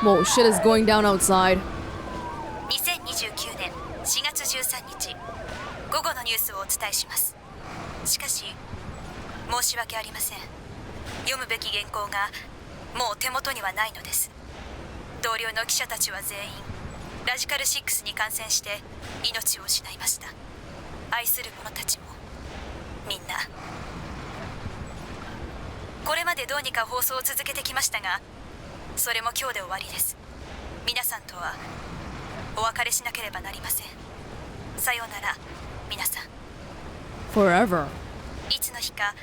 Whoa, shit is going down outside. 2029年4月13日午後のニュースをお伝えします。しかし申し訳ありません。読むべき原稿がもう手元にはないのです。同僚の記者たちは全員ラジカル6に感染して命を失いました。愛する者たちもみんな。これまでどうにか放送を続けてきましたが、それも今日で終わりです。皆さんとはお別れしなければなりません。さようなら皆さん。 Forever. いつの日か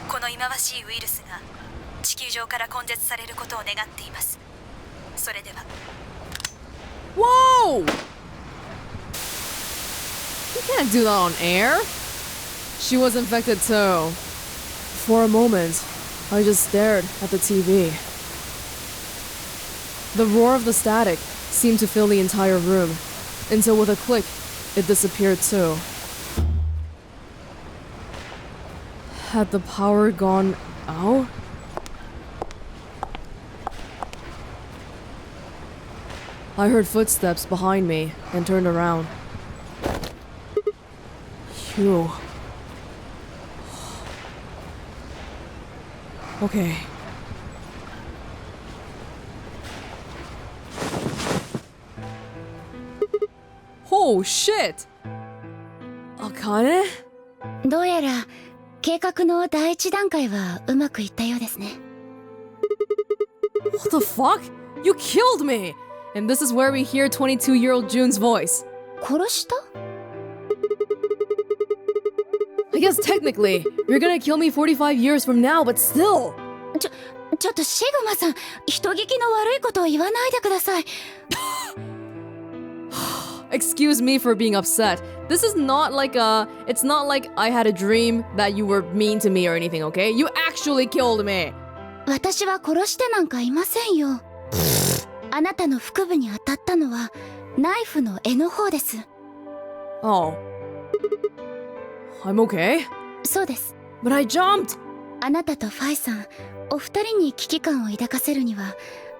この忌まわしいウイルスが地球上から根絶されることを願っています。それでは。 Whoa! You can't do that on air. She was infected too. For a moment, I just stared at the TV. The roar of the static seemed to fill the entire room, until with a click, it disappeared too. Had the power gone out? I heard footsteps behind me and turned around. Phew. Okay. Oh shit! Akane? どうやら計画の第一段階はうまくいったようですね。 What the fuck? You killed me! And this is where we hear 22-year-old June's voice. 殺した？ I guess technically, you're gonna kill me 45 years from now, but still! ちょっとシグマさん、人聞きの悪いことを言わないでください。Excuse me for being upset. This is not like it's not like I had a dream that you were mean to me or anything, okay? You actually killed me! 私は殺してなんかいませんよ。あなたの腹部に当たったのはナイフの柄の方です。 Oh. I'm okay? そうです。 But I jumped! あなたとファイさん、お二人に危機感を抱かせるには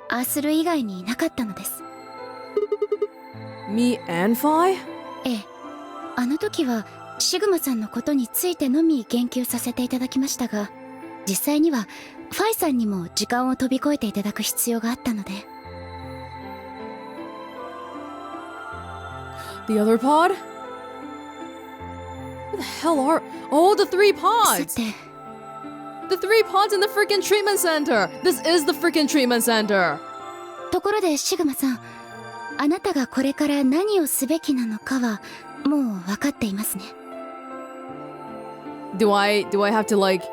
アースル以外にいなかったのです。 Me and Phi? ええ、あの時はシグマさんのことについてのみ言及させていただきましたが、実際にはファイさんにも時間を飛び越えていただく必要があったので。 The other pod? Where the hell are... Oh, the 3 pods! さて、 The 3 pods in the freaking treatment center! This is the freaking treatment center! ところでシグマさん、あなたがこれから何をすべきなのかはもう分かっていますね。 Do I have to like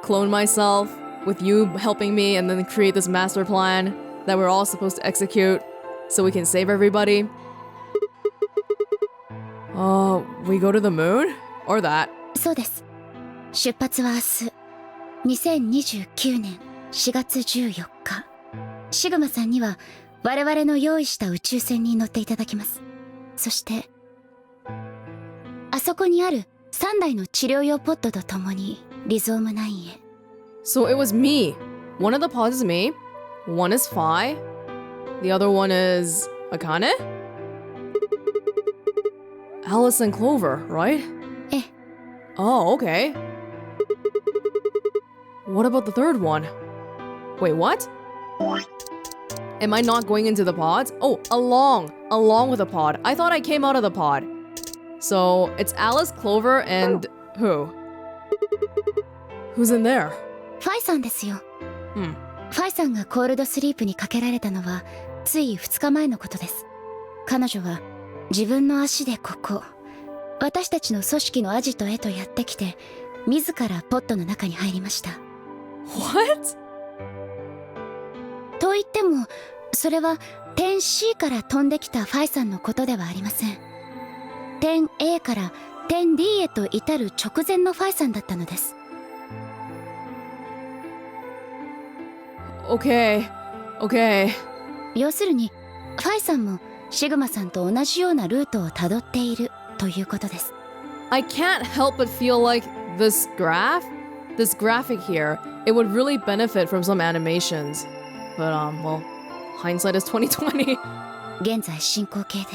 clone myself with you helping me and then create this master plan that we're all supposed to execute so we can save everybody? We go to the moon? Or that? そうです。出発は明日、2029年4月14日。シグマさんには我々の用意した宇宙船に乗っていただきます。そして、あそこにある3台の治療用ポッドと共にリゾーム9へ。So it was me. One of the pods is me. One is Phi. The other one is Akane? Alice and Clover, right? ええ。 Oh, okay. What about the third one? Wait, what? Am I not going into the pods? Oh, along with a pod. I thought I came out of the pod. So it's Alice, Clover, and who? Who's in there? ファイさんですよ。ファイさんがコールドスリープにかけられたのはつい2日前のことです。彼女は自分の足でここ、私たちの組織のアジトへとやってきて、自らポットの中に入りました。 What? と言っても、それは点 C から飛んできたファイさんのことではありません。点 A から点 D へと至る直前のファイさんだったのです。 Okay. 要するに、ファイさんもシグマさんと同じようなルートをたどっているということです。 I can't help but feel like this graph this graphic here, it would really benefit from some animations. But well, hindsight is 2020. 現在進行形で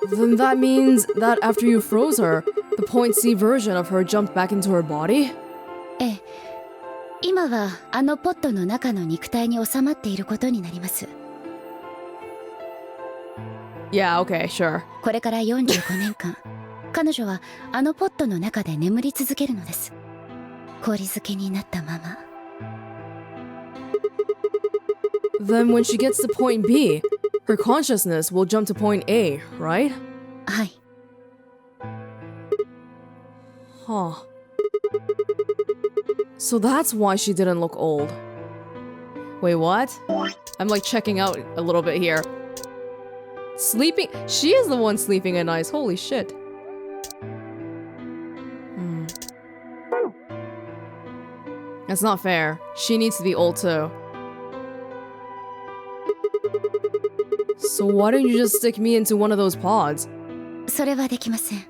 Then that means that after you froze her, the point C version of her jumped back into her body? ええ、今はあのポットの中の肉体に収まっていることになります。 Yeah, okay, sure. これから45年間彼女はあのポットの中で眠り続けるのです。氷漬けになったまま。 Then when she gets to point B, her consciousness will jump to point A, right? はい。 Huh. So that's why she didn't look old. Wait, what? I'm like checking out a little bit here. Sleeping? She is the one sleeping at night. Holy shit. That's not fair. She needs to be old too. So why don't you just stick me into one of those pods? それはできません。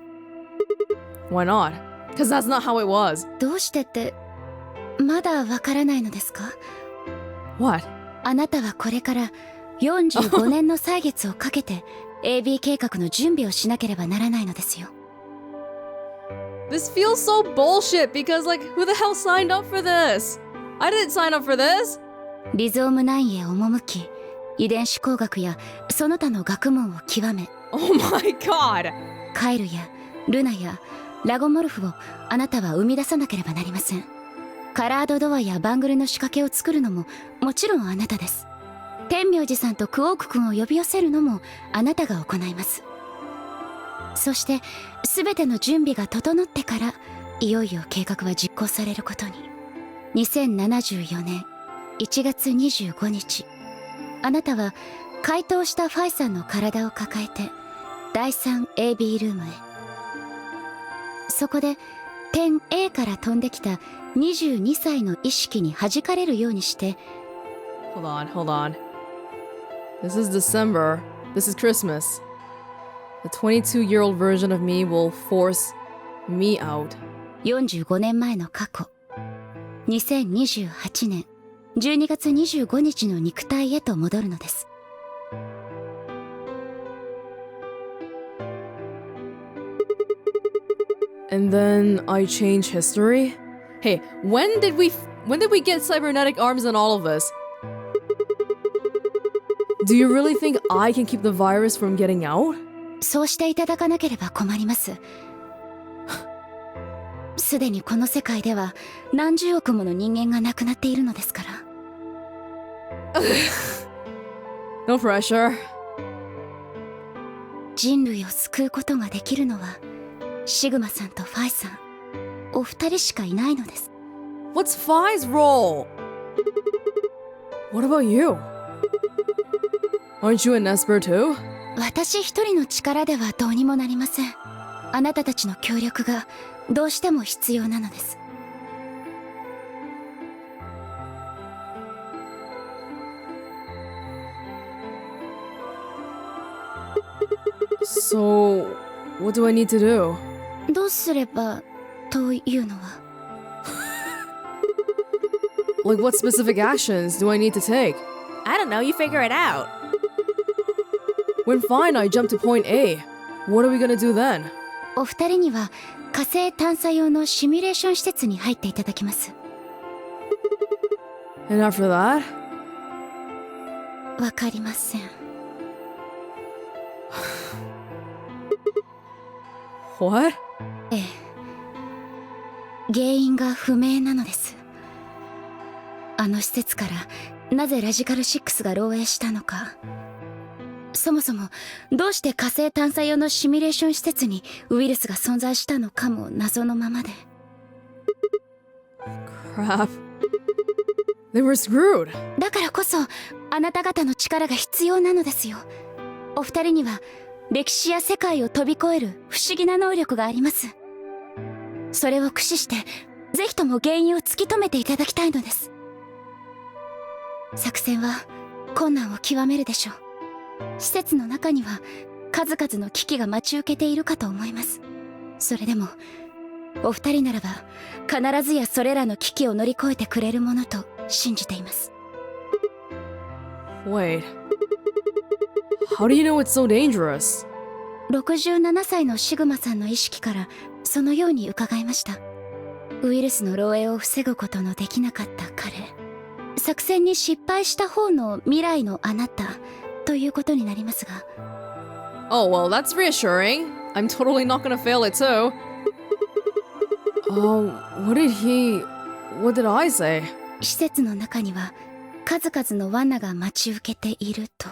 Why not? Because that's not how it was. どうしてってまだわからないのですか？ What? あなたはこれから45年の歳月をかけて AB 計画の準備をしなければならないのですよ。 This feels so bullshit because like who the hell signed up for this? I didn't sign up for this. リゾーム9へ赴き、遺伝子工学やその他の学問を極め、 Oh my god. カイルやルナやラゴモルフをあなたは生み出さなければなりません。カラードドアやバングルの仕掛けを作るのももちろんあなたです。天明寺さんとクオーク君を呼び寄せるのもあなたが行います。そして全ての準備が整ってからいよいよ計画は実行されることに。2074年1月25日、あなたは解凍したファイさんの体を抱えて第 3AB ルームへ。そこで点 A から飛んできた22歳の意識に弾かれるようにして。 Hold on. This is December. This is Christmas. The 22-year-old version of me will force me out. 45年前の過去、2028年12月25日の肉体へと戻るのです。 And then I change history? Hey, when did we get cybernetic arms in all of this? Do you really think I can keep the virus from getting out? そうしていただかなければ困ります。すでにこの世界では何十億もの人間が亡くなっているのですから。No pressure. 人類を救うことができるのはシグマさんとファイさんお二人しかいないのです。 What's Phi's role? What about you? Aren't you an Esper too? 私一人の力ではどうにもなりません。あなたたちの協力がどうしても必要なのです。 So, what do I need to do? どうすればというのは。 Like what specific actions do I need to take? I don't know, you figure it out. When fine I jump to point A, what are we gonna do then? お二人には火星探査用のシミュレーション施設に入っていただきます。 And after that? わかりません。 What? ええ、原因が不明なのです。あの施設からなぜラジカル6が漏洩したのか、そもそもどうして火星探査用のシミュレーション施設にウイルスが存在したのかも謎のままで。 Crap. They were screwed. だからこそあなた方の力が必要なのですよ。お二人には歴史や世界を飛び越える不思議な能力があります。それを駆使してぜひとも原因を突き止めていただきたいのです。作戦は困難を極めるでしょう。施設の中には数々の危機が待ち受けているかと思います。それでもお二人ならば必ずやそれらの危機を乗り越えてくれるものと信じています。 Wait. How do you know it's so dangerous? 67歳のシグマさんの意識からそのように伺いました。ウイルスの漏洩を防ぐことのできなかった彼、作戦に失敗した方の未来のあなたということになりますが。 Oh, well, that's reassuring. I'm totally not gonna fail it too. What did I say? 施設の中には数々の罠が待ち受けていると。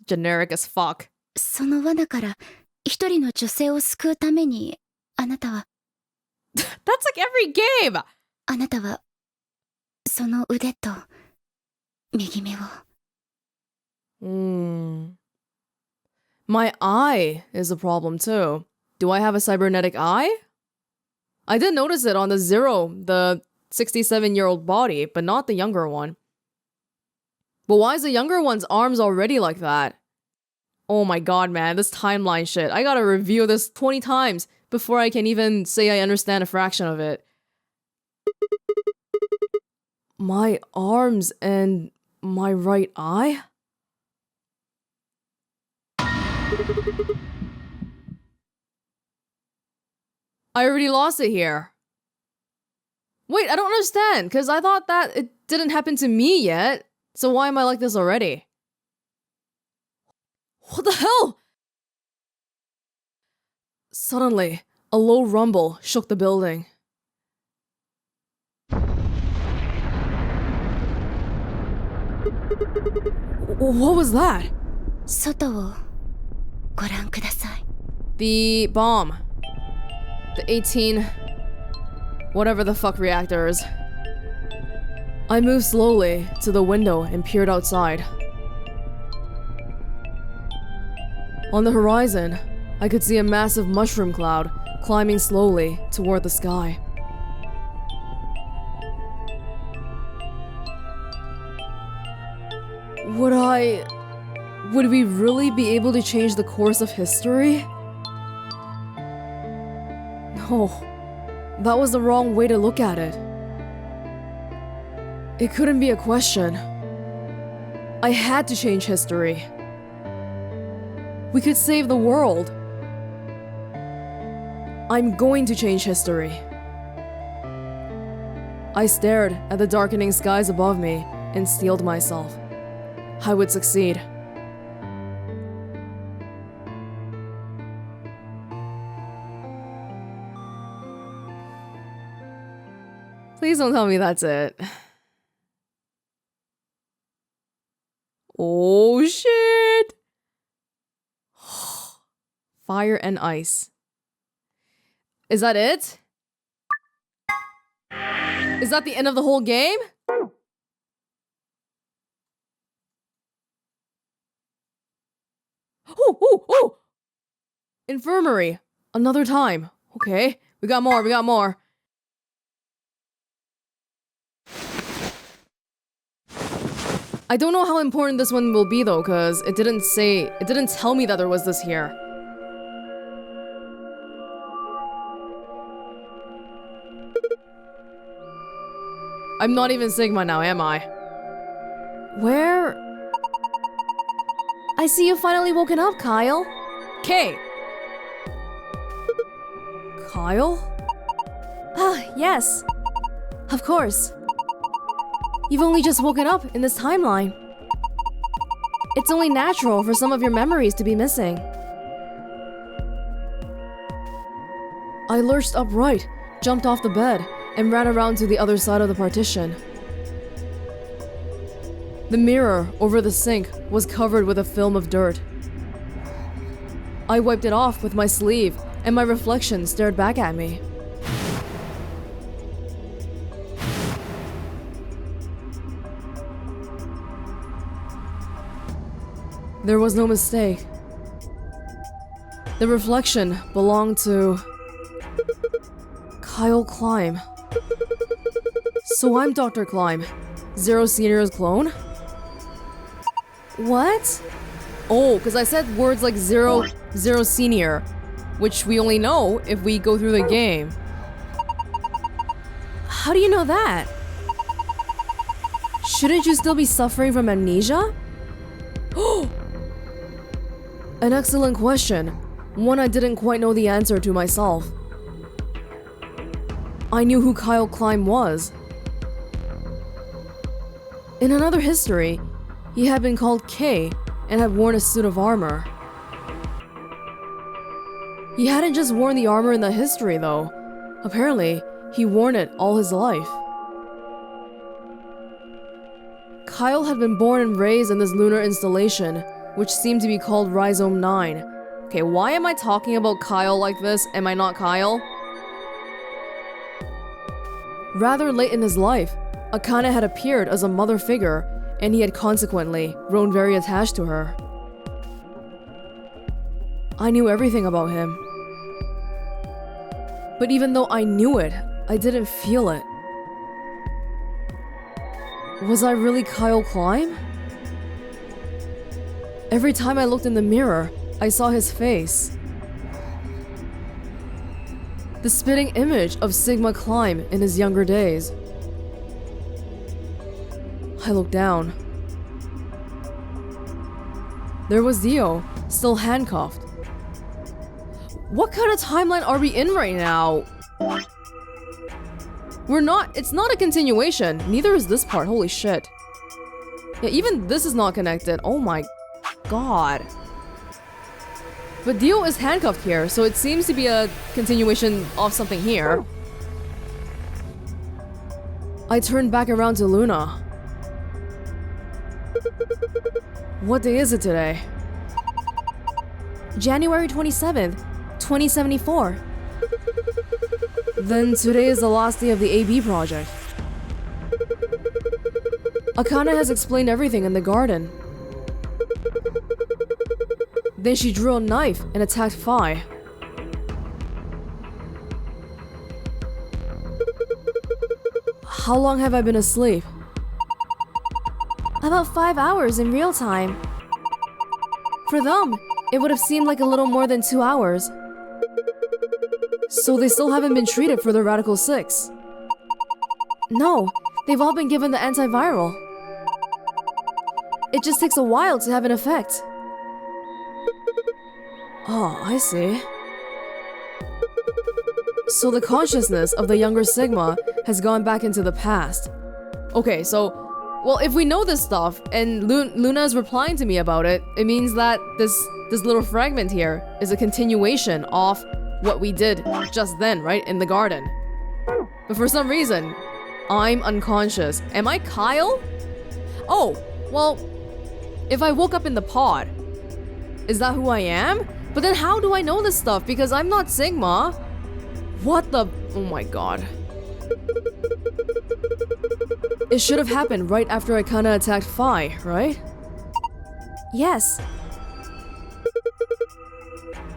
Generic as fuck. その罠から一人の女性を救うためにあなたは That's like every game! あなたはその腕と右目を。My eye is a problem too. Do I have a cybernetic eye? I did notice it on the 67-year-old body, but not the younger one. But why is the younger one's arms already like that? Oh my god, man, this timeline shit. I gotta review this 20 times before I can even say I understand a fraction of it. My arms and my right eye? I already lost it here. Wait, I don't understand, because I thought that it didn't happen to me yet. So why am I like this already? What the hell? Suddenly, a low rumble shook the building. What was that? 外をご覧ください。 The bomb. The 18... whatever the fuck reactors. I moved slowly to the window and peered outside. On the horizon, I could see a massive mushroom cloud climbing slowly toward the sky. Would we really be able to change the course of history? No, that was the wrong way to look at it. It couldn't be a question. I had to change history. We could save the world. I'm going to change history. I stared at the darkening skies above me and steeled myself. I would succeed. Please don't tell me that's it. Oh shit! Fire and ice. Is that it? Is that the end of the whole game? Oh! Infirmary. Another time. Okay, we got more. I don't know how important this one will be though, cause it didn't tell me that there was this here. I'm not even Sigma now, am I? Where? I see you finally woken up, Kyle. Kay! Kyle? Ah, yes. Of course. You've only just woken up in this timeline. It's only natural for some of your memories to be missing. I lurched upright, jumped off the bed, and ran around to the other side of the partition. The mirror over the sink was covered with a film of dirt. I wiped it off with my sleeve, and my reflection stared back at me. There was no mistake. The reflection belonged to Kyle Climb. So I'm Dr. Climb, Zero Senior's clone? What? Oh, because I said words like Zero Senior. which we only know if we go through the game. How do you know that? Shouldn't you still be suffering from amnesia? An excellent question. One I didn't quite know the answer to myself. I knew who Kyle Klein was. In another history, he had been called K and had worn a suit of armor. He hadn't just worn the armor in the history though. Apparently, he worn it all his life. Kyle had been born and raised in this lunar installation, which seemed to be called Rhizome 9. Okay, why am I talking about Kyle like this? Am I not Kyle? Rather late in his life, Akane had appeared as a mother figure, and he had consequently grown very attached to her. I knew everything about him. But even though I knew it, I didn't feel it. Was I really Kyle Klein? Every time I looked in the mirror, I saw his face. The spitting image of Sigma Klein in his younger days. I looked down. There was Dio, still handcuffed. What kind of timeline are we in right now? It's not a continuation. Neither is this part, holy shit. Yeah, even this is not connected. Oh my god. But Dio is handcuffed here, so it seems to be a continuation of something here. I turned back around to Luna. What day is it today? January 27th, 2074. Then today is the last day of the AB project. Akane has explained everything in the garden. Then she drew a knife and attacked Phi. How long have I been asleep? About 5 hours in real time. For them, it would have seemed like a little more than 2 hours. So they still haven't been treated for the Radical 6. No, they've all been given the antiviral. It just takes a while to have an effect. Oh, I see. So the consciousness of the younger Sigma has gone back into the past. Okay, so, well, if we know this stuff and Luna is replying to me about it, it means that this little fragment here is a continuation of what we did just then, right? In the garden. But for some reason, I'm unconscious. Am I Kyle? Oh, well, if I woke up in the pod, is that who I am? But then how do I know this stuff? Because I'm not Sigma. What the... Oh my god. It should have happened right after I kinda attacked Phi, right? Yes.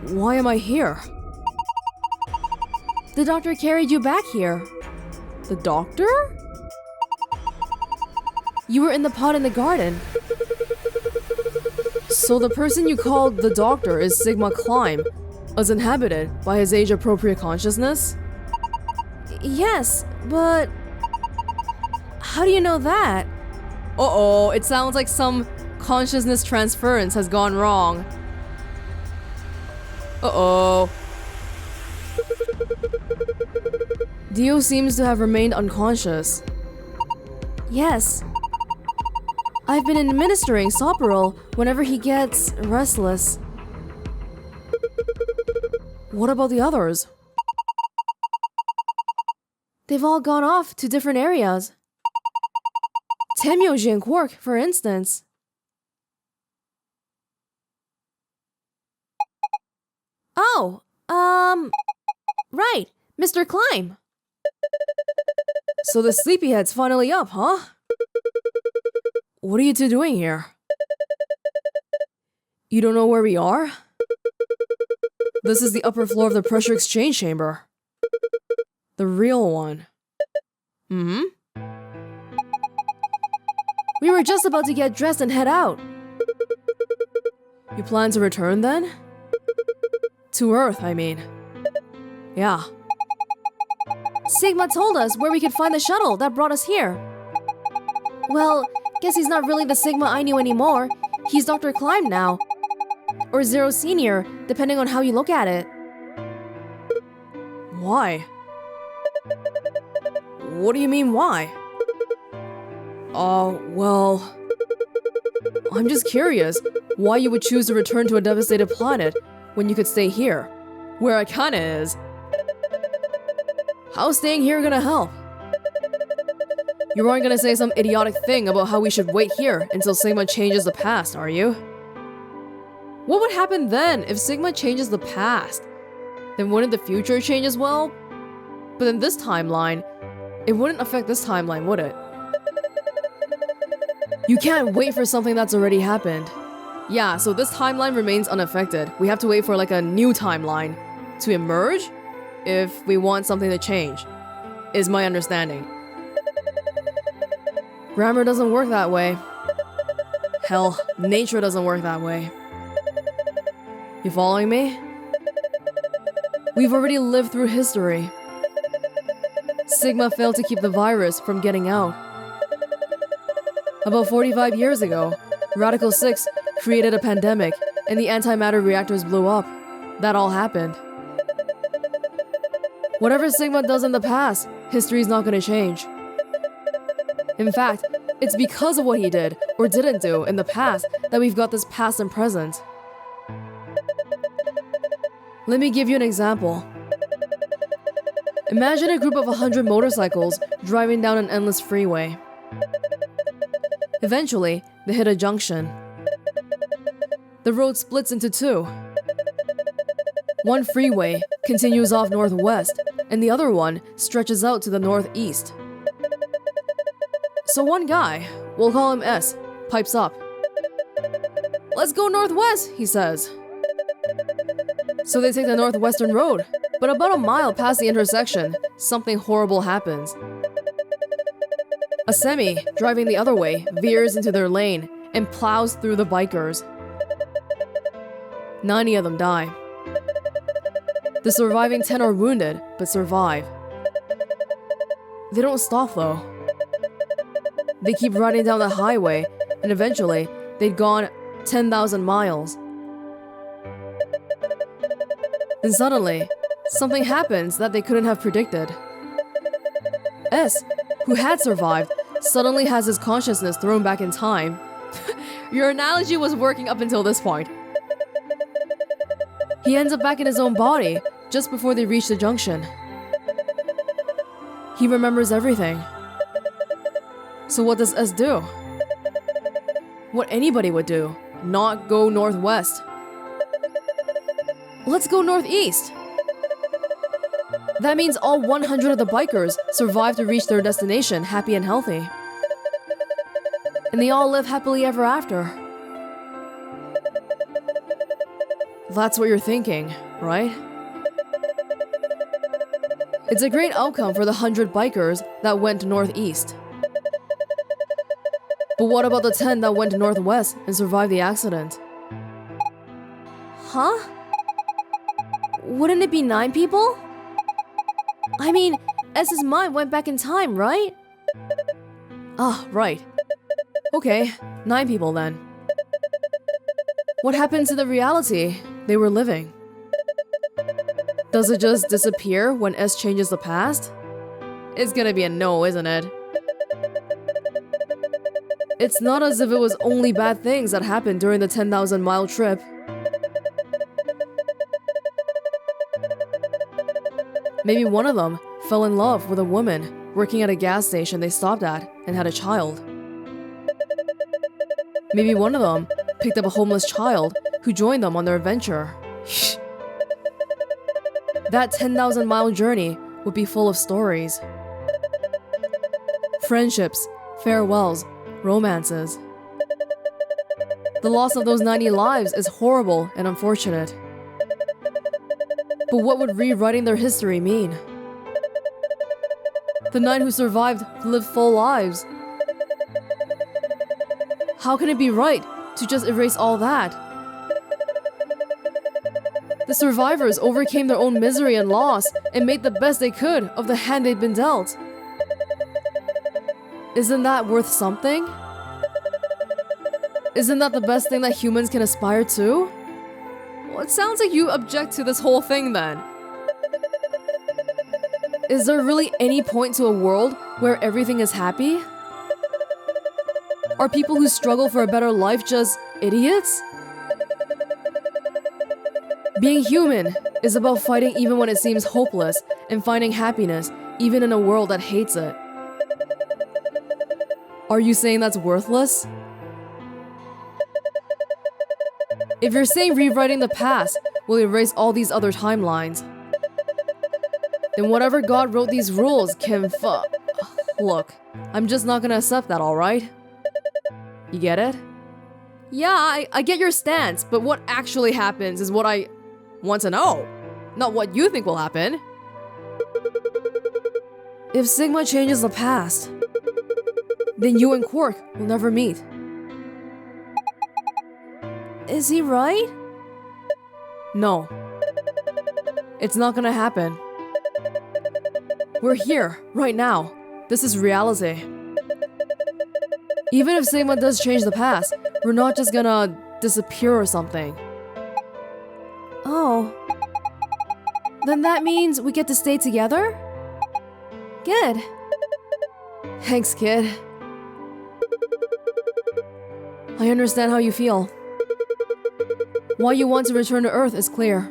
Why am I here? The doctor carried you back here. The doctor? You were in the pod in the garden. So the person you called the doctor is Sigma Klein, as inhabited by his age-appropriate consciousness? Yes, but... How do you know that? Uh-oh, it sounds like some consciousness transference has gone wrong. Uh-oh. Dio seems to have remained unconscious. Yes. I've been administering Soperol whenever he gets restless. What about the others? They've all gone off to different areas. Temyoji and Quark, for instance. Oh, right, Mr. Klein. So the sleepyhead's finally up, huh? What are you two doing here? You don't know where we are? This is the upper floor of the pressure exchange chamber. The real one. Mm-hmm. We were just about to get dressed and head out. You plan to return then? To Earth, I mean. Yeah. Sigma told us where we could find the shuttle that brought us here. Well, guess he's not really the Sigma I knew anymore. He's Dr. Climb now. Or Zero Senior, depending on how you look at it. Why? What do you mean, why? Well... I'm just curious why you would choose to return to a devastated planet when you could stay here, where Akane is. How's staying here gonna help? You aren't gonna say some idiotic thing about how we should wait here until Sigma changes the past, are you? What would happen then if Sigma changes the past? Then wouldn't the future change as well? But in this timeline, it wouldn't affect this timeline, would it? You can't wait for something that's already happened. Yeah, so this timeline remains unaffected. We have to wait for like a new timeline to emerge if we want something to change, is my understanding. Grammar doesn't work that way. Hell, nature doesn't work that way. You following me? We've already lived through history. Sigma failed to keep the virus from getting out. About 45 years ago, Radical 6 created a pandemic and the antimatter reactors blew up. That all happened. Whatever Sigma does in the past, history's not gonna change. In fact, it's because of what he did or didn't do in the past that we've got this past and present. Let me give you an example. Imagine a group of 100 motorcycles driving down an endless freeway. Eventually, they hit a junction. The road splits into two. One freeway continues off northwest, and the other one stretches out to the northeast. So one guy, we'll call him S, pipes up. "Let's go northwest," he says. So they take the northwestern road, but about a mile past the intersection, something horrible happens. A semi, driving the other way, veers into their lane and plows through the bikers. 90 of them die. The surviving 10 are wounded, but survive. They don't stop though. They keep riding down the highway, and eventually, they'd gone 10,000 miles. Then suddenly, something happens that they couldn't have predicted. S, who had survived, suddenly has his consciousness thrown back in time. Your analogy was working up until this point. He ends up back in his own body, just before they reach the junction. He remembers everything. So what does S do? What anybody would do, not go northwest. Let's go northeast. That means all 100 of the bikers survive to reach their destination happy and healthy. And they all live happily ever after. That's what you're thinking, right? It's a great outcome for the 100 bikers that went northeast. But what about the 10 that went northwest and survived the accident? Huh? Wouldn't it be 9 people? I mean, S's mind went back in time, right? Ah, right. Okay, 9 people then. What happened to the reality they were living? Does it just disappear when S changes the past? It's gonna be a no, isn't it? It's not as if it was only bad things that happened during the 10,000-mile trip. Maybe one of them fell in love with a woman working at a gas station they stopped at and had a child. Maybe one of them picked up a homeless child who joined them on their adventure. That 10,000-mile journey would be full of stories. Friendships, farewells, romances. The loss of those 90 lives is horrible and unfortunate. But what would rewriting their history mean? The 9 who survived lived full lives. How can it be right to just erase all that? The survivors overcame their own misery and loss and made the best they could of the hand they'd been dealt. Isn't that worth something? Isn't that the best thing that humans can aspire to? Well, it sounds like you object to this whole thing then. Is there really any point to a world where everything is happy? Are people who struggle for a better life just idiots? Being human is about fighting even when it seems hopeless and finding happiness even in a world that hates it. Are you saying that's worthless? If you're saying rewriting the past will erase all these other timelines, then whatever God wrote these rules can Look, I'm just not gonna accept that, alright? You get it? Yeah, I get your stance, but what actually happens is what I want to know, not what you think will happen. If Sigma changes the past, then you and Quark will never meet. Is he right? No. It's not gonna happen. We're here, right now. This is reality. Even if Sigma does change the past, we're not just gonna disappear or something. Oh. Then that means we get to stay together? Good. Thanks, kid. I understand how you feel. Why you want to return to Earth is clear.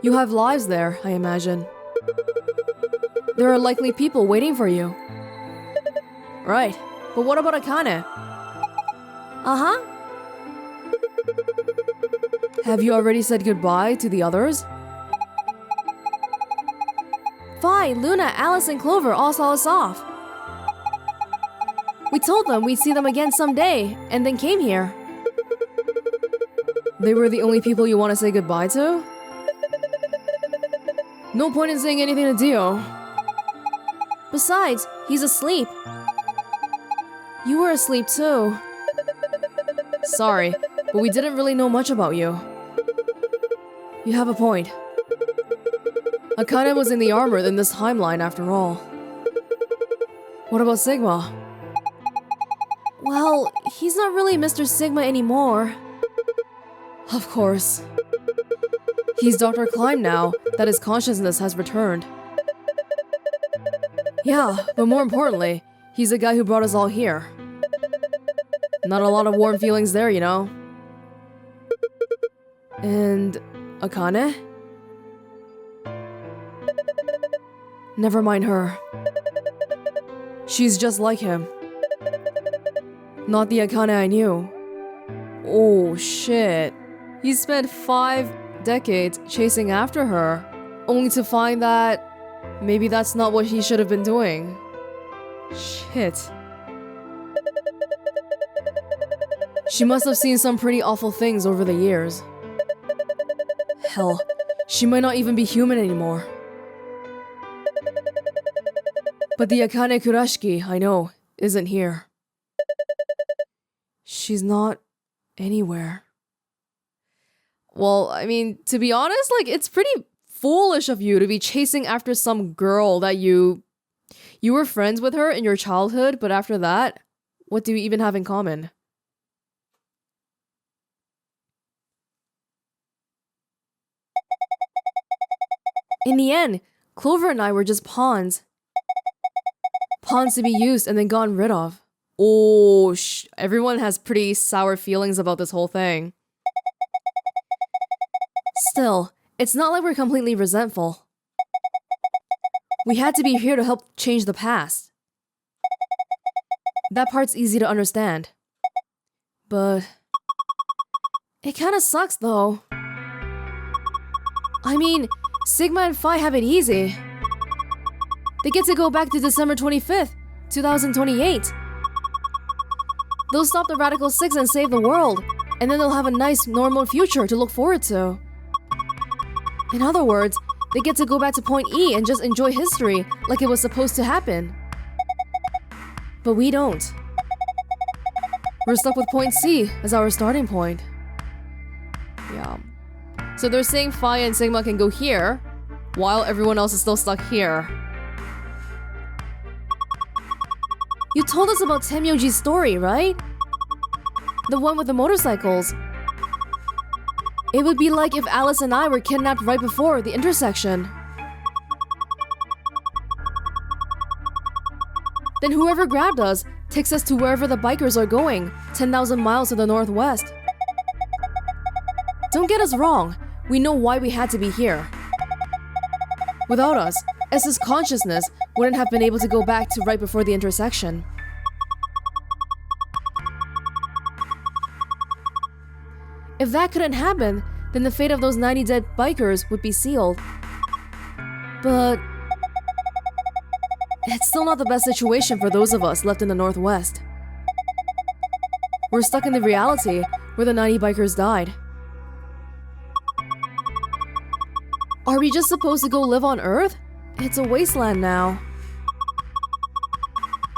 You have lives there, I imagine. There are likely people waiting for you. Right, but what about Akane? Uh-huh. Have you already said goodbye to the others? Vi, Luna, Alice, and Clover all saw us off. We told them we'd see them again someday, and then came here. They were the only people you want to say goodbye to? No point in saying anything to Dio. Besides, he's asleep. You were asleep too. Sorry, but we didn't really know much about you. You have a point. Akane was in the armor in this timeline after all. What about Sigma? Well, he's not really Mr. Sigma anymore. Of course. He's Dr. Klein now that his consciousness has returned. Yeah, but more importantly, he's the guy who brought us all here. Not a lot of warm feelings there, you know. And Akane? Never mind her. She's just like him. Not the Akane I knew. Oh shit. He spent 5 decades chasing after her, only to find that maybe that's not what he should have been doing. Shit. She must have seen some pretty awful things over the years. Hell, she might not even be human anymore. But the Akane Kurashiki I know isn't here. She's not anywhere. Well, I mean, to be honest, like, it's pretty foolish of you to be chasing after some girl that you were friends with her in your childhood, but after that, what do you even have in common? In the end, Clover and I were just pawns. Pawns to be used and then gotten rid of. Oh, everyone has pretty sour feelings about this whole thing. Still, it's not like we're completely resentful. We had to be here to help change the past. That part's easy to understand. But it kinda sucks though. I mean, Sigma and Phi have it easy. They get to go back to December 25th, 2028. They'll stop the Radical Six and save the world, and then they'll have a nice, normal future to look forward to. In other words, they get to go back to Point E and just enjoy history like it was supposed to happen. But we don't. We're stuck with Point C as our starting point. Yeah. So they're saying Phi and Sigma can go here, while everyone else is still stuck here. You told us about Temyoji's story, right? The one with the motorcycles. It would be like if Alice and I were kidnapped right before the intersection. Then whoever grabbed us takes us to wherever the bikers are going, 10,000 miles to the northwest. Don't get us wrong, we know why we had to be here. Without us, S's consciousness wouldn't have been able to go back to right before the intersection. If that couldn't happen, then the fate of those 90 dead bikers would be sealed. But it's still not the best situation for those of us left in the Northwest. We're stuck in the reality where the 90 bikers died. Are we just supposed to go live on Earth? It's a wasteland now.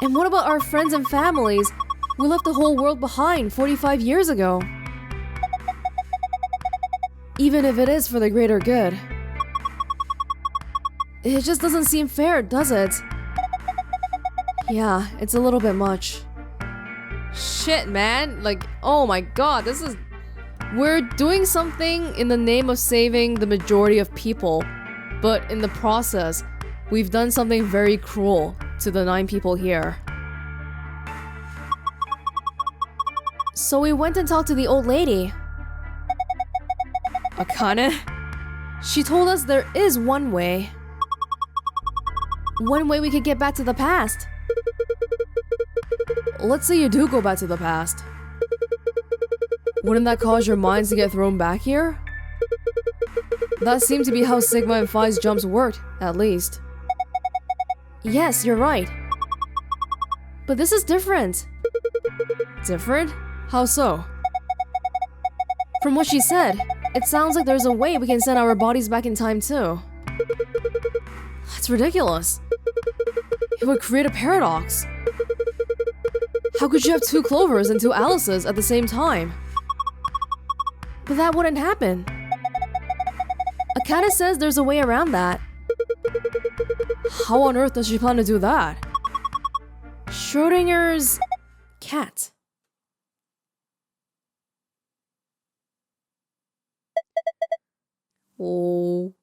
And what about our friends and families? We left the whole world behind 45 years ago. Even if it is for the greater good. It just doesn't seem fair, does it? Yeah, it's a little bit much. Shit, man. Like, oh my god, this is... We're doing something in the name of saving the majority of people, but in the process, we've done something very cruel to the 9 people here. So we went and talked to the old lady. Akane? She told us there is one way. One way we could get back to the past. Let's say you do go back to the past. Wouldn't that cause your minds to get thrown back here? That seemed to be how Sigma and Phi's jumps worked, at least. Yes, you're right. But this is different. Different? How so? From what she said, it sounds like there's a way we can send our bodies back in time too. That's ridiculous. It would create a paradox. How could you have 2 Clovers and 2 Alices at the same time? But that wouldn't happen. Akane says there's a way around that. How on earth does she plan to do that? Schrodinger's cat. Oh.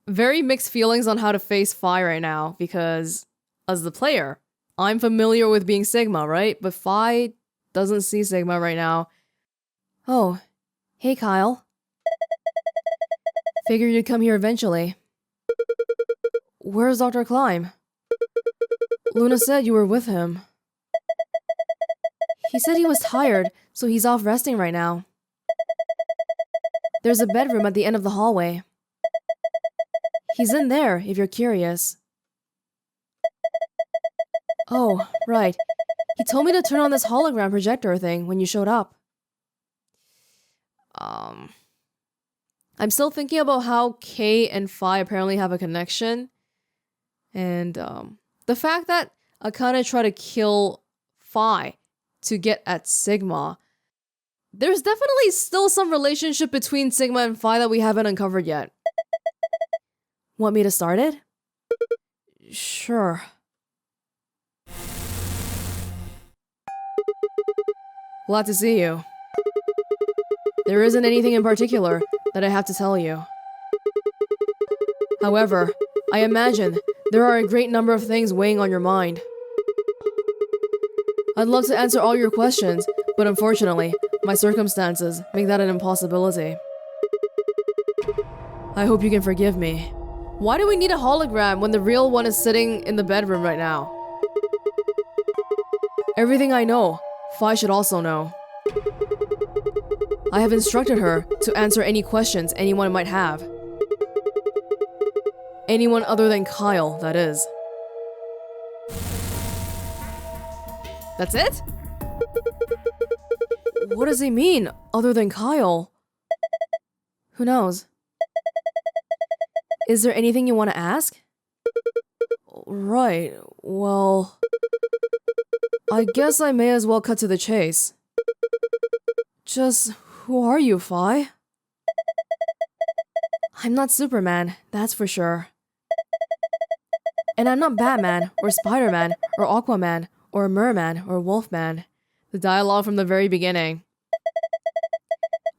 Very mixed feelings on how to face Phi right now, because as the player, I'm familiar with being Sigma, right? But Phi doesn't see Sigma right now. Oh, hey Kyle. Figured you'd come here eventually. Where's Dr. Klein? Luna said you were with him. He said he was tired, so he's off resting right now. There's a bedroom at the end of the hallway. He's in there, if you're curious. Oh, right. He told me to turn on this hologram projector thing when you showed up. I'm still thinking about how Kay and Phi apparently have a connection. And, the fact that Akane tried to kill Phi to get at Sigma. There's definitely still some relationship between Sigma and Phi that we haven't uncovered yet. Want me to start it? Sure. Glad to see you. There isn't anything in particular that I have to tell you. However, I imagine there are a great number of things weighing on your mind. I'd love to answer all your questions, but unfortunately, my circumstances make that an impossibility. I hope you can forgive me. Why do we need a hologram when the real one is sitting in the bedroom right now? Everything I know, Phi should also know. I have instructed her to answer any questions anyone might have. Anyone other than Kyle, that is. That's it? What does he mean, other than Kyle? Who knows? Is there anything you want to ask? Right, well... I guess I may as well cut to the chase. Just, who are you, Phi? I'm not Superman, that's for sure. And I'm not Batman, or Spider-Man, or Aquaman, or Merman, or Wolfman. The dialogue from the very beginning.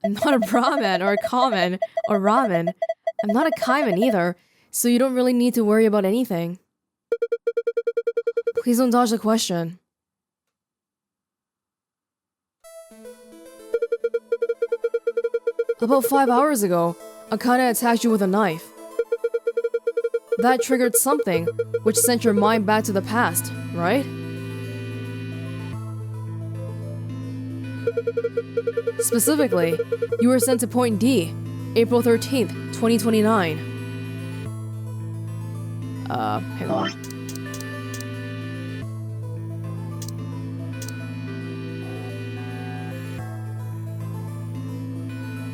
I'm not a Brahmin, or a Kamen, or Ramen. I'm not a Kaiman either, so you don't really need to worry about anything. Please don't dodge the question. About 5 hours ago, Akane attacked you with a knife. That triggered something, which sent your mind back to the past, right? Specifically, you were sent to Point D, April 13th, 2029. Hang on.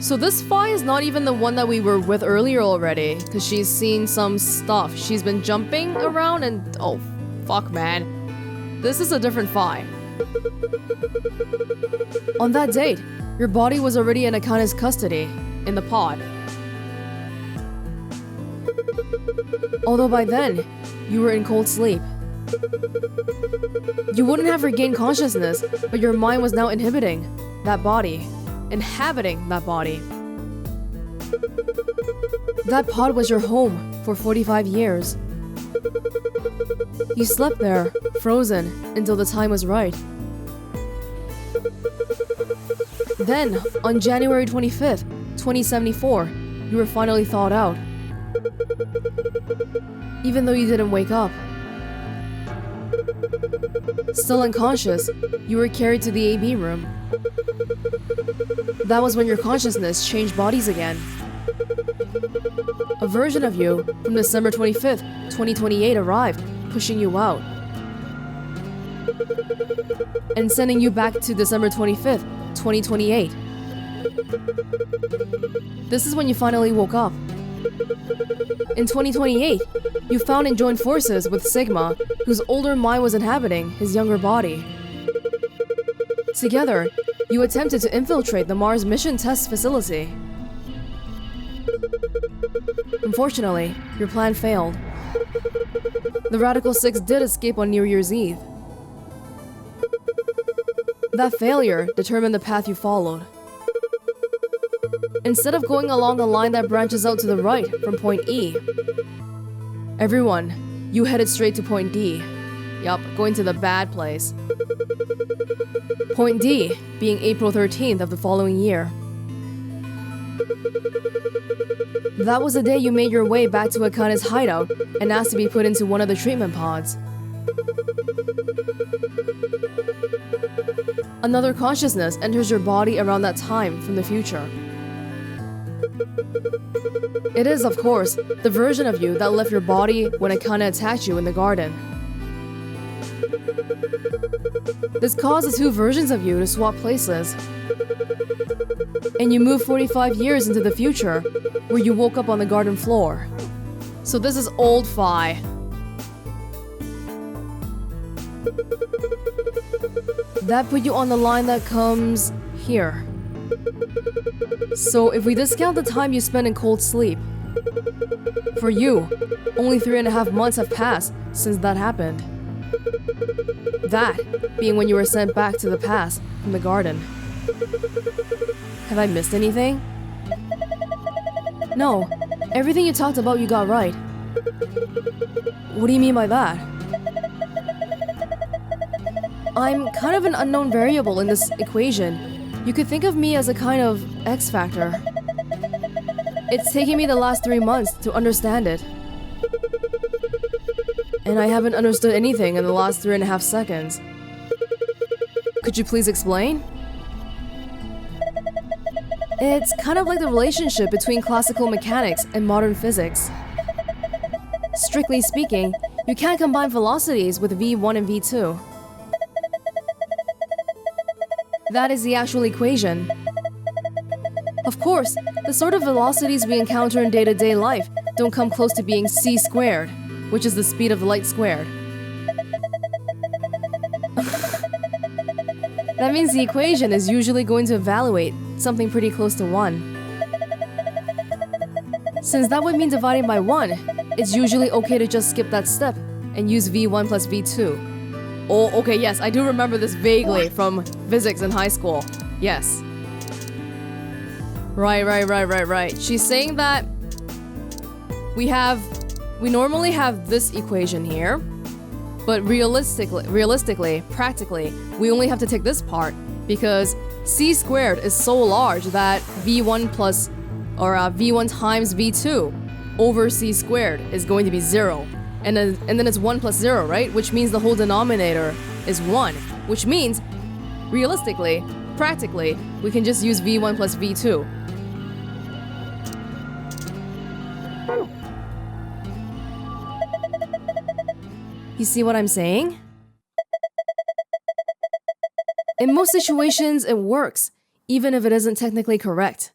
So this Fi is not even the one that we were with earlier already, because she's seen some stuff. She's been jumping around and... oh, fuck, man. This is a different Fi. On that date, your body was already in Akane's custody, in the pod. Although by then, you were in cold sleep. You wouldn't have regained consciousness, but your mind was now inhibiting that body. Inhabiting that body. That pod was your home for 45 years. You slept there, frozen, until the time was right. Then, on January 25th, 2074, you were finally thawed out. Even though you didn't wake up. Still unconscious, you were carried to the AB room. That was when your consciousness changed bodies again. A version of you from December 25th, 2028 arrived, pushing you out. And sending you back to December 25th, 2028. This is when you finally woke up. In 2028, you found and joined forces with Sigma, whose older mind was inhabiting his younger body. Together, you attempted to infiltrate the Mars mission test facility. Unfortunately, your plan failed. The Radical Six did escape on New Year's Eve. That failure determined the path you followed. Instead of going along the line that branches out to the right from Point E, everyone, you headed straight to Point D. Yup, going to the bad place. Point D being April 13th of the following year. That was the day you made your way back to Akane's hideout and asked to be put into one of the treatment pods. Another consciousness enters your body around that time from the future. It is, of course, the version of you that left your body when Akane attacked you in the garden. This causes two versions of you to swap places. And you move 45 years into the future, where you woke up on the garden floor. So this is old Fi. That put you on the line that comes here. So if we discount the time you spent in cold sleep, for you, only 3.5 months have passed since that happened. That being when you were sent back to the past from the garden. Have I missed anything? No, everything you talked about you got right. What do you mean by that? I'm kind of an unknown variable in this equation. You could think of me as a kind of X factor. It's taken me the last 3 months to understand it. And I haven't understood anything in the last 3.5 seconds. Could you please explain? It's kind of like the relationship between classical mechanics and modern physics. Strictly speaking, you can't combine velocities with V1 and V2. That is the actual equation. Of course, the sort of velocities we encounter in day-to-day life don't come close to being c squared, which is the speed of light squared. That means the equation is usually going to evaluate something pretty close to 1. Since that would mean dividing by 1, it's usually okay to just skip that step and use V1 plus V2. Oh, okay, yes, I do remember this vaguely from physics in high school. Yes. Right. She's saying that we normally have this equation here, but realistically, practically, we only have to take this part because c squared is so large that V1 plus V1 times V2 over c squared is going to be 0. And then it's 1 plus 0, right? Which means the whole denominator is 1. Which means, realistically, practically, we can just use V1 plus V2. You see what I'm saying? In most situations, it works, even if it isn't technically correct.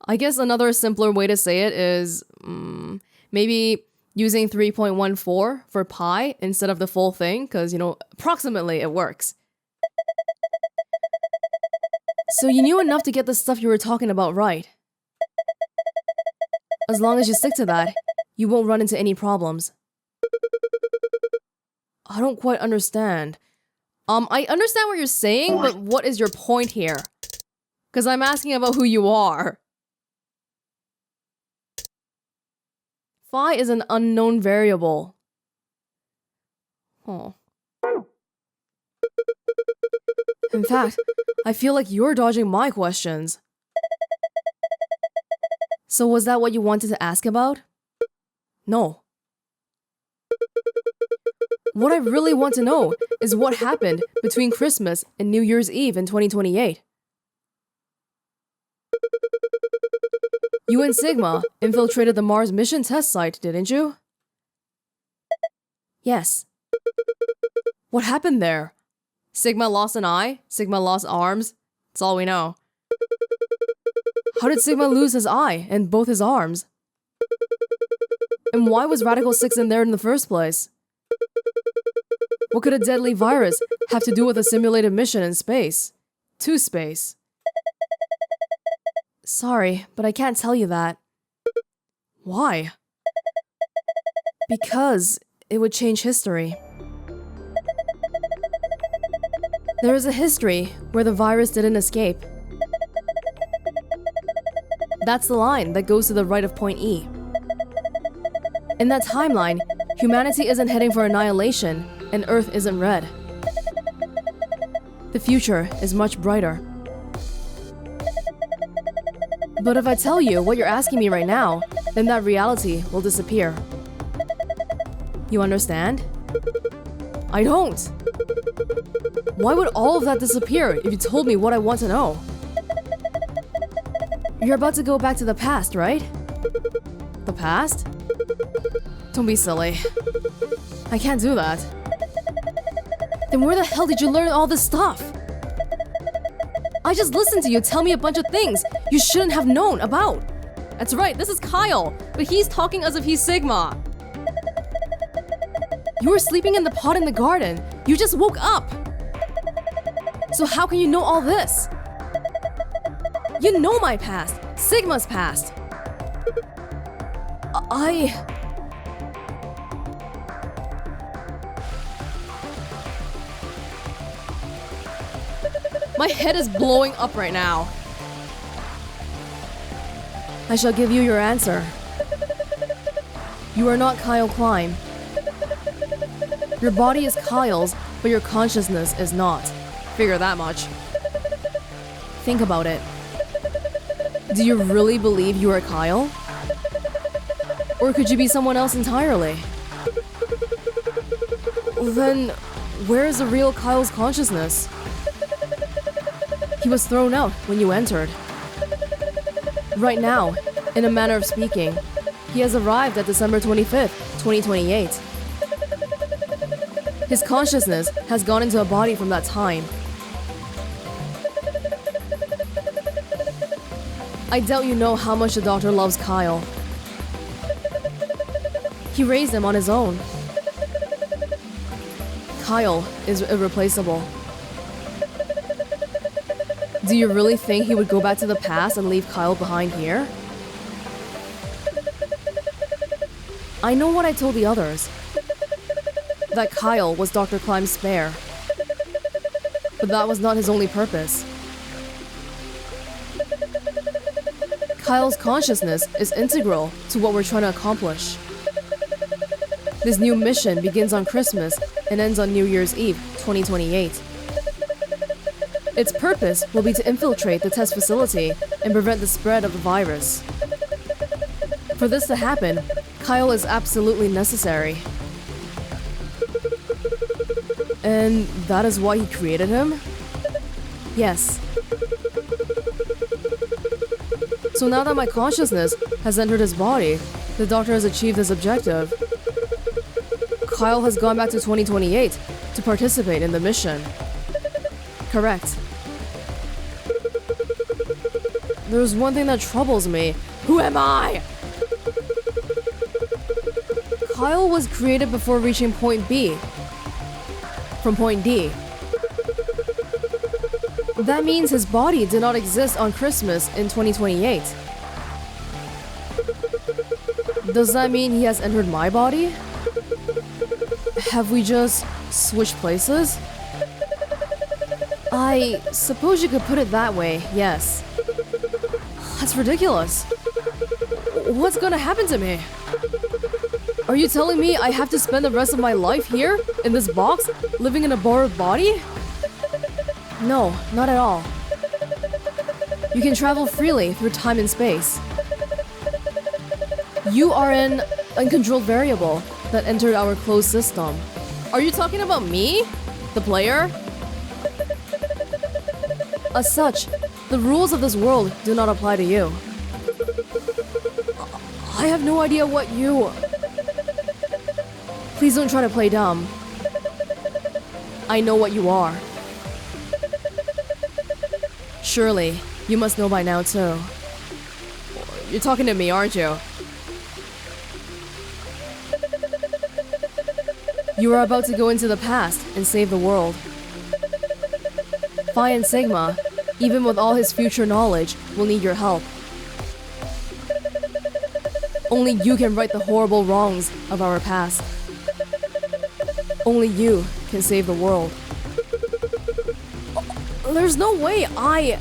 I guess another simpler way to say it is maybe using 3.14 for pi instead of the full thing, because, approximately it works. So you knew enough to get the stuff you were talking about right. As long as you stick to that, you won't run into any problems. I don't quite understand. I understand what you're saying, but what is your point here? Because I'm asking about who you are. Phi is an unknown variable. Oh. In fact, I feel like you're dodging my questions. So was that what you wanted to ask about? No. What I really want to know is what happened between Christmas and New Year's Eve in 2028. You and Sigma infiltrated the Mars mission test site, didn't you? Yes. What happened there? Sigma lost an eye? Sigma lost arms? That's all we know. How did Sigma lose his eye and both his arms? And why was Radical 6 in there in the first place? What could a deadly virus have to do with a simulated mission in space? To space. Sorry, but I can't tell you that. Why? Because it would change history. There is a history where the virus didn't escape. That's the line that goes to the right of point E. In that timeline, humanity isn't heading for annihilation, and Earth isn't red. The future is much brighter. But if I tell you what you're asking me right now, then that reality will disappear. You understand? I don't. Why would all of that disappear if you told me what I want to know? You're about to go back to the past, right? The past? Don't be silly. I can't do that. Then where the hell did you learn all this stuff? I just listened to you tell me a bunch of things you shouldn't have known about. That's right, this is Kyle, but he's talking as if he's Sigma. You were sleeping in the pot in the garden. You just woke up. So how can you know all this? You know my past, Sigma's past. My head is blowing up right now. I shall give you your answer. You are not Kyle Klein. Your body is Kyle's, but your consciousness is not. Figure that much. Think about it. Do you really believe you are Kyle? Or could you be someone else entirely? Then, where is the real Kyle's consciousness? He was thrown out when you entered. Right now, in a manner of speaking, he has arrived at December 25th, 2028. His consciousness has gone into a body from that time. I doubt you know how much the doctor loves Kyle. He raised him on his own. Kyle is irreplaceable. Do you really think he would go back to the past and leave Kyle behind here? I know what I told the others. That Kyle was Dr. Climb's spare. But that was not his only purpose. Kyle's consciousness is integral to what we're trying to accomplish. This new mission begins on Christmas and ends on New Year's Eve, 2028. Its purpose will be to infiltrate the test facility and prevent the spread of the virus. For this to happen, Kyle is absolutely necessary. And that is why he created him? Yes. So now that my consciousness has entered his body, the doctor has achieved his objective. Kyle has gone back to 2028 to participate in the mission. Correct. There's one thing that troubles me. Who am I? Kyle was created before reaching point B from point D. That means his body did not exist on Christmas in 2028. Does that mean he has entered my body? Have we just switched places? I suppose you could put it that way, yes. That's ridiculous. What's gonna happen to me? Are you telling me I have to spend the rest of my life here, in this box, living in a borrowed body? No, not at all. You can travel freely through time and space. You are an uncontrolled variable that entered our closed system. Are you talking about me? The player? As such, the rules of this world do not apply to you. I have no idea what you... Please don't try to play dumb. I know what you are. Surely, you must know by now too. You're talking to me, aren't you? You are about to go into the past and save the world. Phi and Sigma, even with all his future knowledge, will need your help. Only you can right the horrible wrongs of our past. Only you can save the world. There's no way I...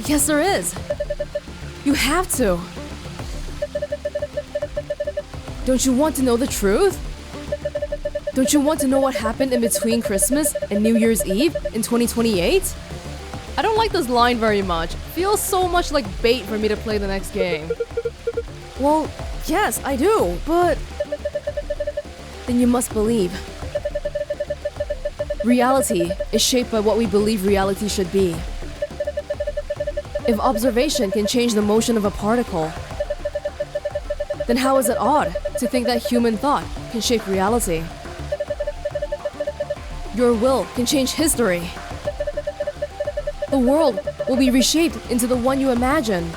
Yes, there is. You have to. Don't you want to know the truth? Don't you want to know what happened in between Christmas and New Year's Eve in 2028? I don't like this line very much. Feels so much like bait for me to play the next game. Well, yes, I do, but... Then you must believe. Reality is shaped by what we believe reality should be. If observation can change the motion of a particle, then how is it odd to think that human thought can shape reality? Your will can change history. The world will be reshaped into the one you imagine.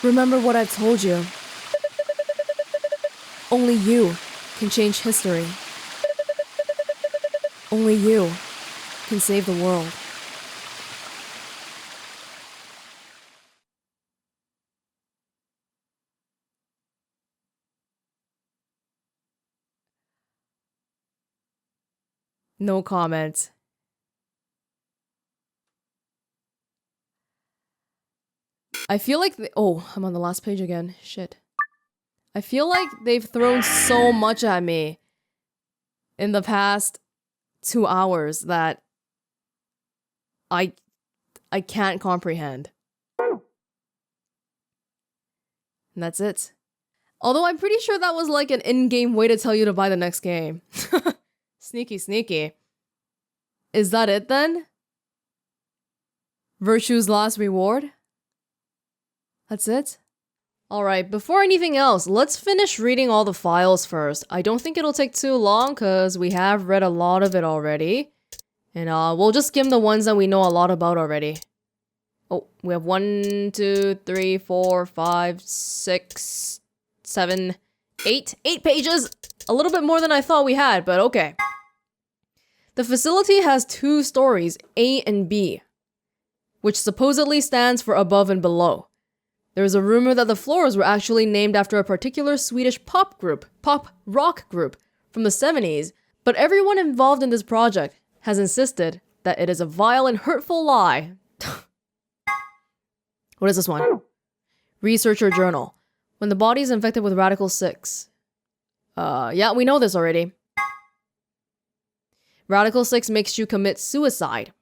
Remember what I've told you. Only you can change history. Only you can save the world. No comment. I feel like oh, I'm on the last page again. Shit. I feel like they've thrown so much at me in the past 2 hours that I can't comprehend. And that's it. Although I'm pretty sure that was like an in-game way to tell you to buy the next game. Sneaky, sneaky. Is that it then? Virtue's last reward? That's it? Alright, before anything else, let's finish reading all the files first. I don't think it'll take too long because we have read a lot of it already. And we'll just skim the ones that we know a lot about already. Oh, we have 1, 2, 3, 4, 5, 6, 7, 8. 8 pages! A little bit more than I thought we had, but okay. The facility has 2 stories, A and B, which supposedly stands for above and below. There's a rumor that the floors were actually named after a particular Swedish pop rock group from the 70s, but everyone involved in this project has insisted that it is a vile and hurtful lie. What is this one? Researcher journal. When the body is infected with Radical 6. Yeah, we know this already. Radical 6 makes you commit suicide.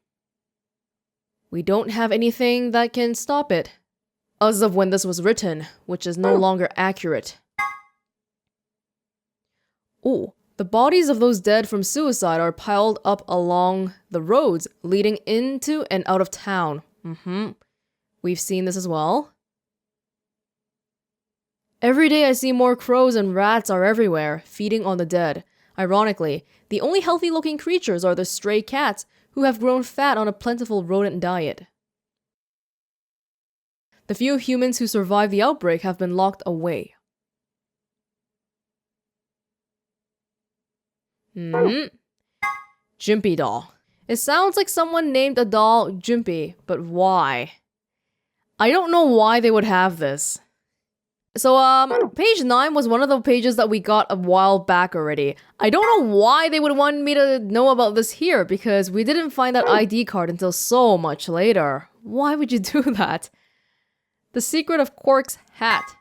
We don't have anything that can stop it, as of when this was written, which is no longer accurate. Oh, the bodies of those dead from suicide are piled up along the roads leading into and out of town. We've seen this as well. Every day I see more crows and rats are everywhere, feeding on the dead. Ironically, the only healthy-looking creatures are the stray cats who have grown fat on a plentiful rodent diet. The few humans who survived the outbreak have been locked away. Jimpy doll. It sounds like someone named a doll Jimpy, but why? I don't know why they would have this. So, page 9 was one of the pages that we got a while back already. I don't know why they would want me to know about this here, because we didn't find that ID card until so much later. Why would you do that? The secret of Quark's hat.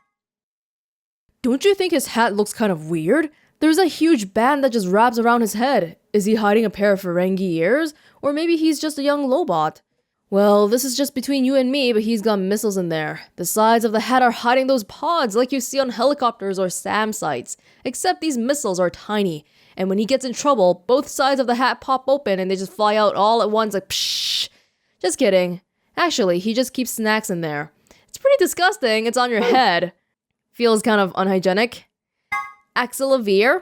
Don't you think his hat looks kind of weird? There's a huge band that just wraps around his head. Is he hiding a pair of Ferengi ears? Or maybe he's just a young Lobot? Well, this is just between you and me, but he's got missiles in there. The sides of the hat are hiding those pods like you see on helicopters or SAM sites. Except these missiles are tiny. And when he gets in trouble, both sides of the hat pop open and they just fly out all at once like pshh. Just kidding. Actually, he just keeps snacks in there. It's pretty disgusting. It's on your head. Feels kind of unhygienic. Axelavir.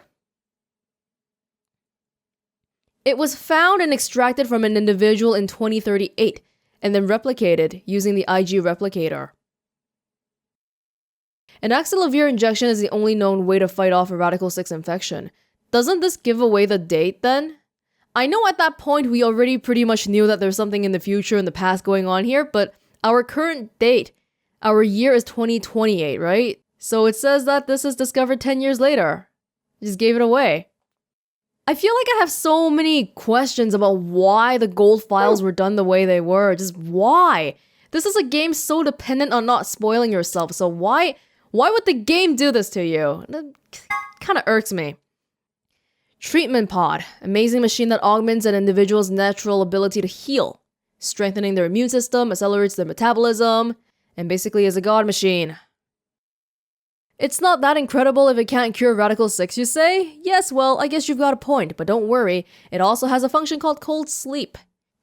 It was found and extracted from an individual in 2038 and then replicated using the IG replicator. An Axelavir injection is the only known way to fight off a Radical 6 infection. Doesn't this give away the date then? I know at that point we already pretty much knew that there's something in the future and the past going on here, but our current date, our year is 2028, right? So it says that this is discovered 10 years later. Just gave it away. I feel like I have so many questions about why the gold files were done the way they were. Just why? This is a game so dependent on not spoiling yourself, so why would the game do this to you? That kind of irks me. Treatment pod. Amazing machine that augments an individual's natural ability to heal. Strengthening their immune system, accelerates their metabolism, and basically is a god machine. It's not that incredible if it can't cure Radical 6, you say? Yes, well, I guess you've got a point, but don't worry, it also has a function called cold sleep,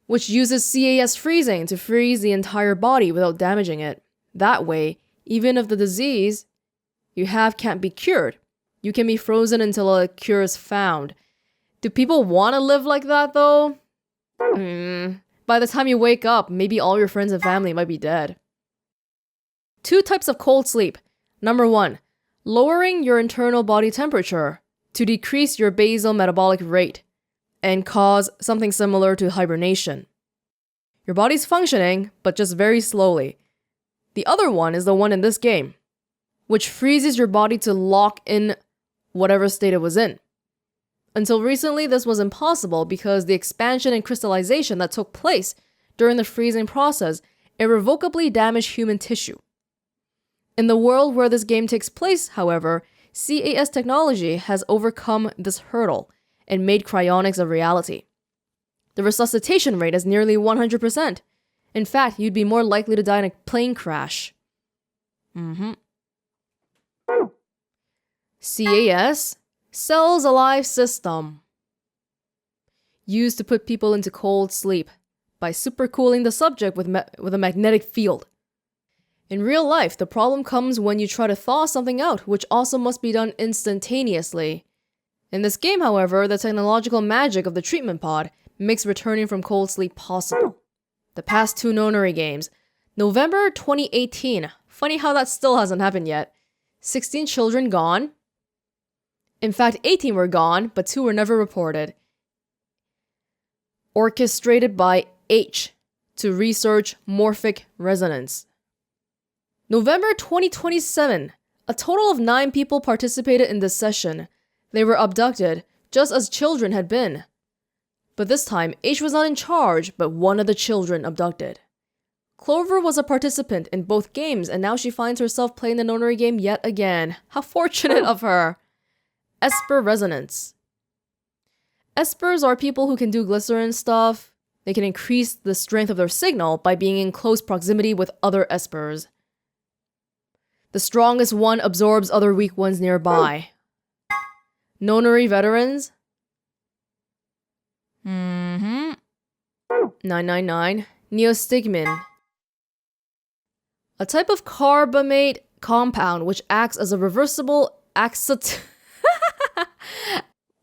which uses CAS freezing to freeze the entire body without damaging it. That way, even if the disease you have can't be cured, you can be frozen until a cure is found. Do people want to live like that, though? By the time you wake up, maybe all your friends and family might be dead. 2 types of cold sleep. Number 1, lowering your internal body temperature to decrease your basal metabolic rate and cause something similar to hibernation. Your body's functioning, but just very slowly. The other one is the one in this game, which freezes your body to lock in whatever state it was in. Until recently, this was impossible because the expansion and crystallization that took place during the freezing process irrevocably damaged human tissue. In the world where this game takes place, however, CAS technology has overcome this hurdle and made cryonics a reality. The resuscitation rate is nearly 100%. In fact, you'd be more likely to die in a plane crash. CAS, Cells Alive System. Used to put people into cold sleep by supercooling the subject with a magnetic field. In real life, the problem comes when you try to thaw something out, which also must be done instantaneously. In this game, however, the technological magic of the treatment pod makes returning from cold sleep possible. The past 2 Nonary games. November 2018. Funny how that still hasn't happened yet. 16 children gone. In fact, 18 were gone, but 2 were never reported. orchestrated by H to research morphic resonance. November 2027. A total of 9 people participated in this session. They were abducted, just as children had been. But this time, H was not in charge, but one of the children abducted. Clover was a participant in both games, and now she finds herself playing the Nonary game yet again. How fortunate of her! Esper resonance. Espers are people who can do glycerin stuff. They can increase the strength of their signal by being in close proximity with other espers. The strongest one absorbs other weak ones nearby. Nonary veterans. 999. Neostigmin. A type of carbamate compound which acts as a reversible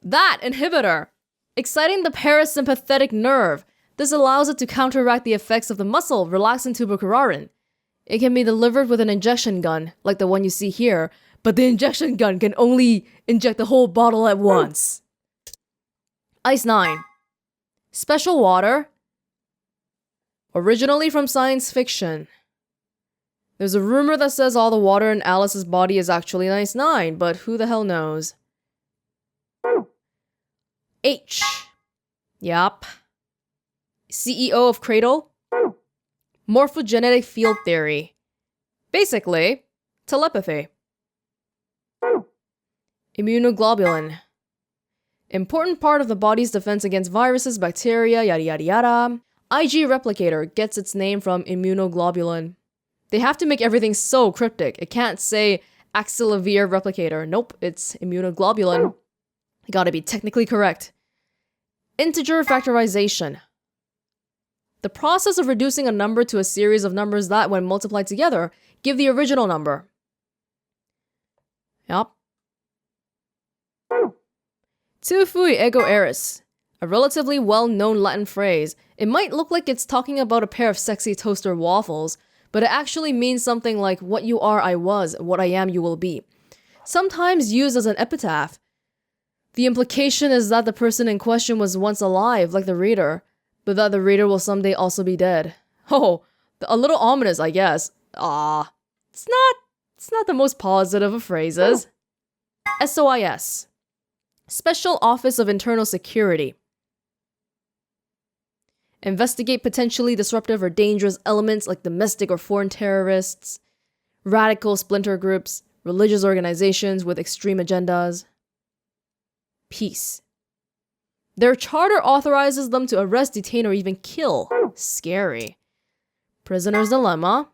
that inhibitor, exciting the parasympathetic nerve. This allows it to counteract the effects of the muscle relaxin tubercularin. It can be delivered with an injection gun, like the one you see here, but the injection gun can only inject the whole bottle at once. Ice 9. Special water. Originally from science fiction. There's a rumor that says all the water in Alice's body is actually Ice 9, but who the hell knows? H. Yup. CEO of Cradle. Morphogenetic field theory. Basically, telepathy. Immunoglobulin. Important part of the body's defense against viruses, bacteria, yada yada yada. IG replicator gets its name from immunoglobulin. They have to make everything so cryptic. It can't say axillavir replicator. Nope, it's immunoglobulin. Gotta be technically correct. Integer factorization. The process of reducing a number to a series of numbers that, when multiplied together, give the original number. Yup. Tu fui ego eris. A relatively well-known Latin phrase. It might look like it's talking about a pair of sexy toaster waffles, but it actually means something like what you are I was, what I am you will be. Sometimes used as an epitaph. The implication is that the person in question was once alive, like the reader, but that the reader will someday also be dead. Oh, a little ominous, I guess. It's not the most positive of phrases. SOIS. Special Office of Internal Security. Investigate potentially disruptive or dangerous elements like domestic or foreign terrorists, radical splinter groups, religious organizations with extreme agendas. Peace. Their charter authorizes them to arrest, detain, or even kill. Scary. Prisoner's Dilemma.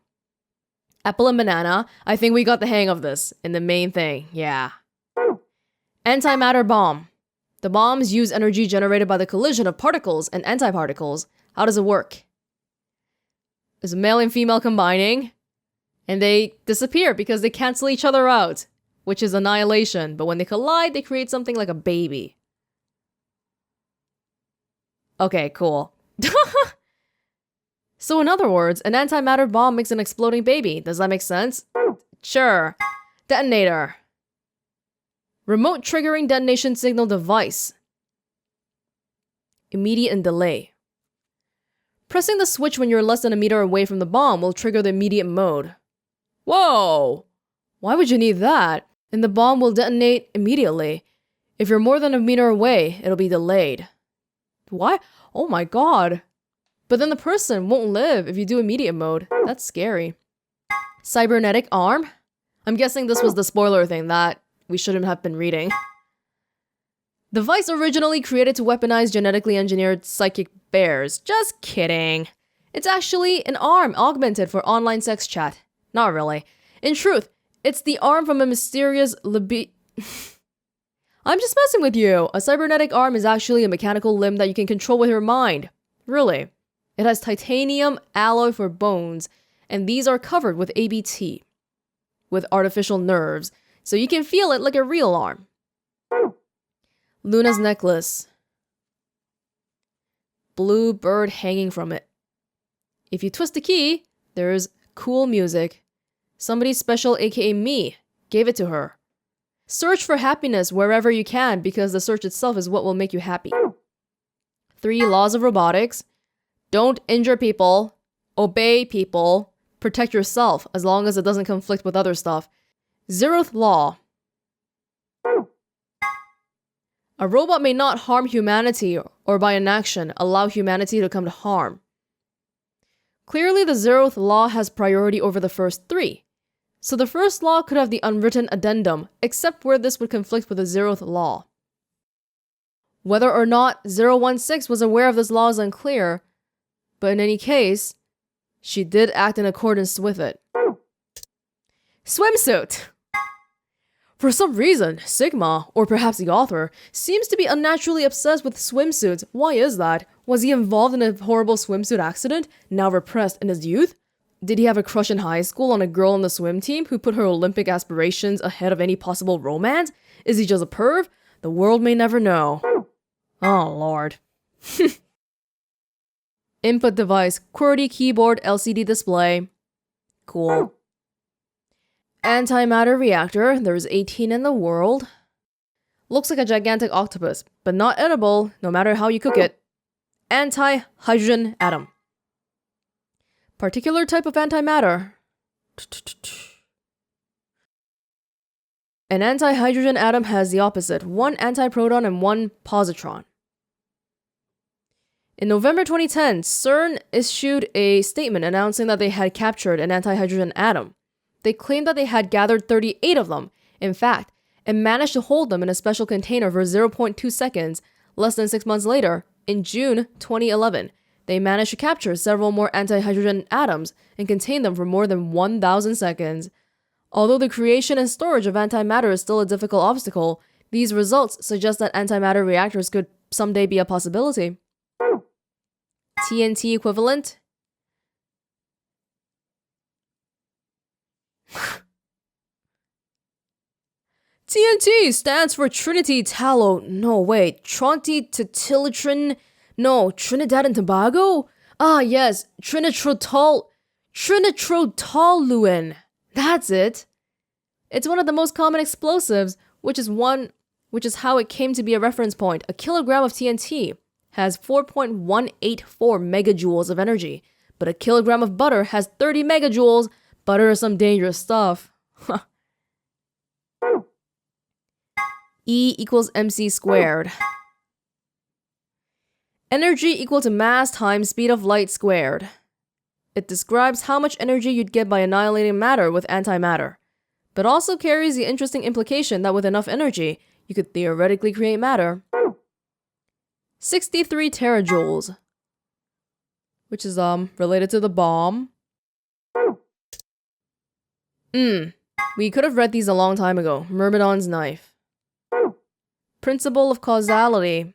Apple and banana. I think we got the hang of this in the main thing. Yeah. Antimatter bomb. The bombs use energy generated by the collision of particles and antiparticles. How does it work? There's a male and female combining, and they disappear because they cancel each other out, which is annihilation. But when they collide, they create something like a baby. Okay, cool. So in other words, an antimatter bomb makes an exploding baby. Does that make sense? Sure. Detonator. Remote triggering detonation signal device. Immediate and delay. Pressing the switch when you're less than a meter away from the bomb will trigger the immediate mode. Whoa! Why would you need that? And the bomb will detonate immediately. If you're more than a meter away, it'll be delayed. Why? Oh my god. But then the person won't live if you do immediate mode. That's scary. Cybernetic arm? I'm guessing this was the spoiler thing that we shouldn't have been reading. Device originally created to weaponize genetically engineered psychic bears. Just kidding. It's actually an arm augmented for online sex chat. Not really. In truth, it's the arm from a mysterious I'm just messing with you. A cybernetic arm is actually a mechanical limb that you can control with your mind. Really. It has titanium alloy for bones, and these are covered with ABT, with artificial nerves, so you can feel it like a real arm. Luna's necklace. Blue bird hanging from it. If you twist the key, there's cool music. Somebody special, aka me, gave it to her. Search for happiness wherever you can because the search itself is what will make you happy. 3 laws of robotics. Don't injure people, obey people, protect yourself as long as it doesn't conflict with other stuff. 0th law. A robot may not harm humanity or by inaction allow humanity to come to harm. Clearly, the 0th law has priority over the first 3. So the first law could have the unwritten addendum, except where this would conflict with the 0th law. Whether or not 016 was aware of this law is unclear, but in any case, she did act in accordance with it. Swimsuit! For some reason, Sigma, or perhaps the author, seems to be unnaturally obsessed with swimsuits. Why is that? Was he involved in a horrible swimsuit accident, now repressed in his youth? Did he have a crush in high school on a girl on the swim team who put her Olympic aspirations ahead of any possible romance? Is he just a perv? The world may never know. Oh, Lord. Input device, QWERTY keyboard LCD display. Cool. Antimatter reactor, there's 18 in the world. Looks like a gigantic octopus, but not edible, no matter how you cook it. Anti-hydrogen atom. Particular type of antimatter. An anti-hydrogen atom has the opposite, 1 antiproton and 1 positron. In November 2010, CERN issued a statement announcing that they had captured an anti-hydrogen atom. They claimed that they had gathered 38 of them, in fact, and managed to hold them in a special container for 0.2 seconds. Less than 6 months later, in June 2011, they managed to capture several more anti-hydrogen atoms and contain them for more than 1,000 seconds. Although the creation and storage of antimatter is still a difficult obstacle, these results suggest that antimatter reactors could someday be a possibility. TNT equivalent? TNT stands for Trinity Tallow. No, wait. Tronti-Titilitrin? No, Trinidad and Tobago? Ah, yes. Trinitrotoluene. That's it. It's one of the most common explosives, which is how it came to be a reference point. A kilogram of TNT has 4.184 megajoules of energy, but a kilogram of butter has 30 megajoules. Butter is some dangerous stuff. E equals mc squared. Energy equal to mass times speed of light squared. It describes how much energy you'd get by annihilating matter with antimatter, but also carries the interesting implication that with enough energy, you could theoretically create matter. 63 terajoules, which is related to the bomb. We could have read these a long time ago. Myrmidon's knife. Principle of causality.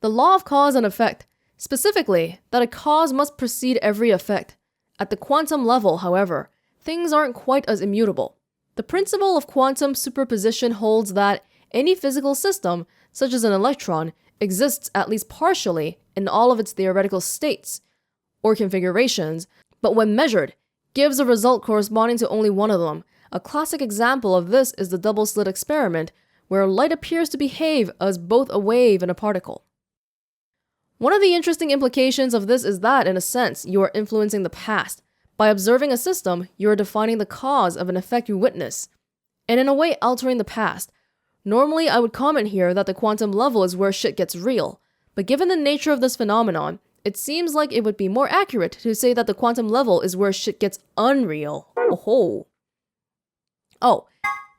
The law of cause and effect, specifically that a cause must precede every effect. At the quantum level, however, things aren't quite as immutable. The principle of quantum superposition holds that any physical system, such as an electron, exists at least partially in all of its theoretical states or configurations, but when measured, gives a result corresponding to only one of them. A classic example of this is the double-slit experiment, where light appears to behave as both a wave and a particle. One of the interesting implications of this is that, in a sense, you are influencing the past. By observing a system, you are defining the cause of an effect you witness, and in a way altering the past. Normally, I would comment here that the quantum level is where shit gets real, but given the nature of this phenomenon, it seems like it would be more accurate to say that the quantum level is where shit gets unreal. Oh,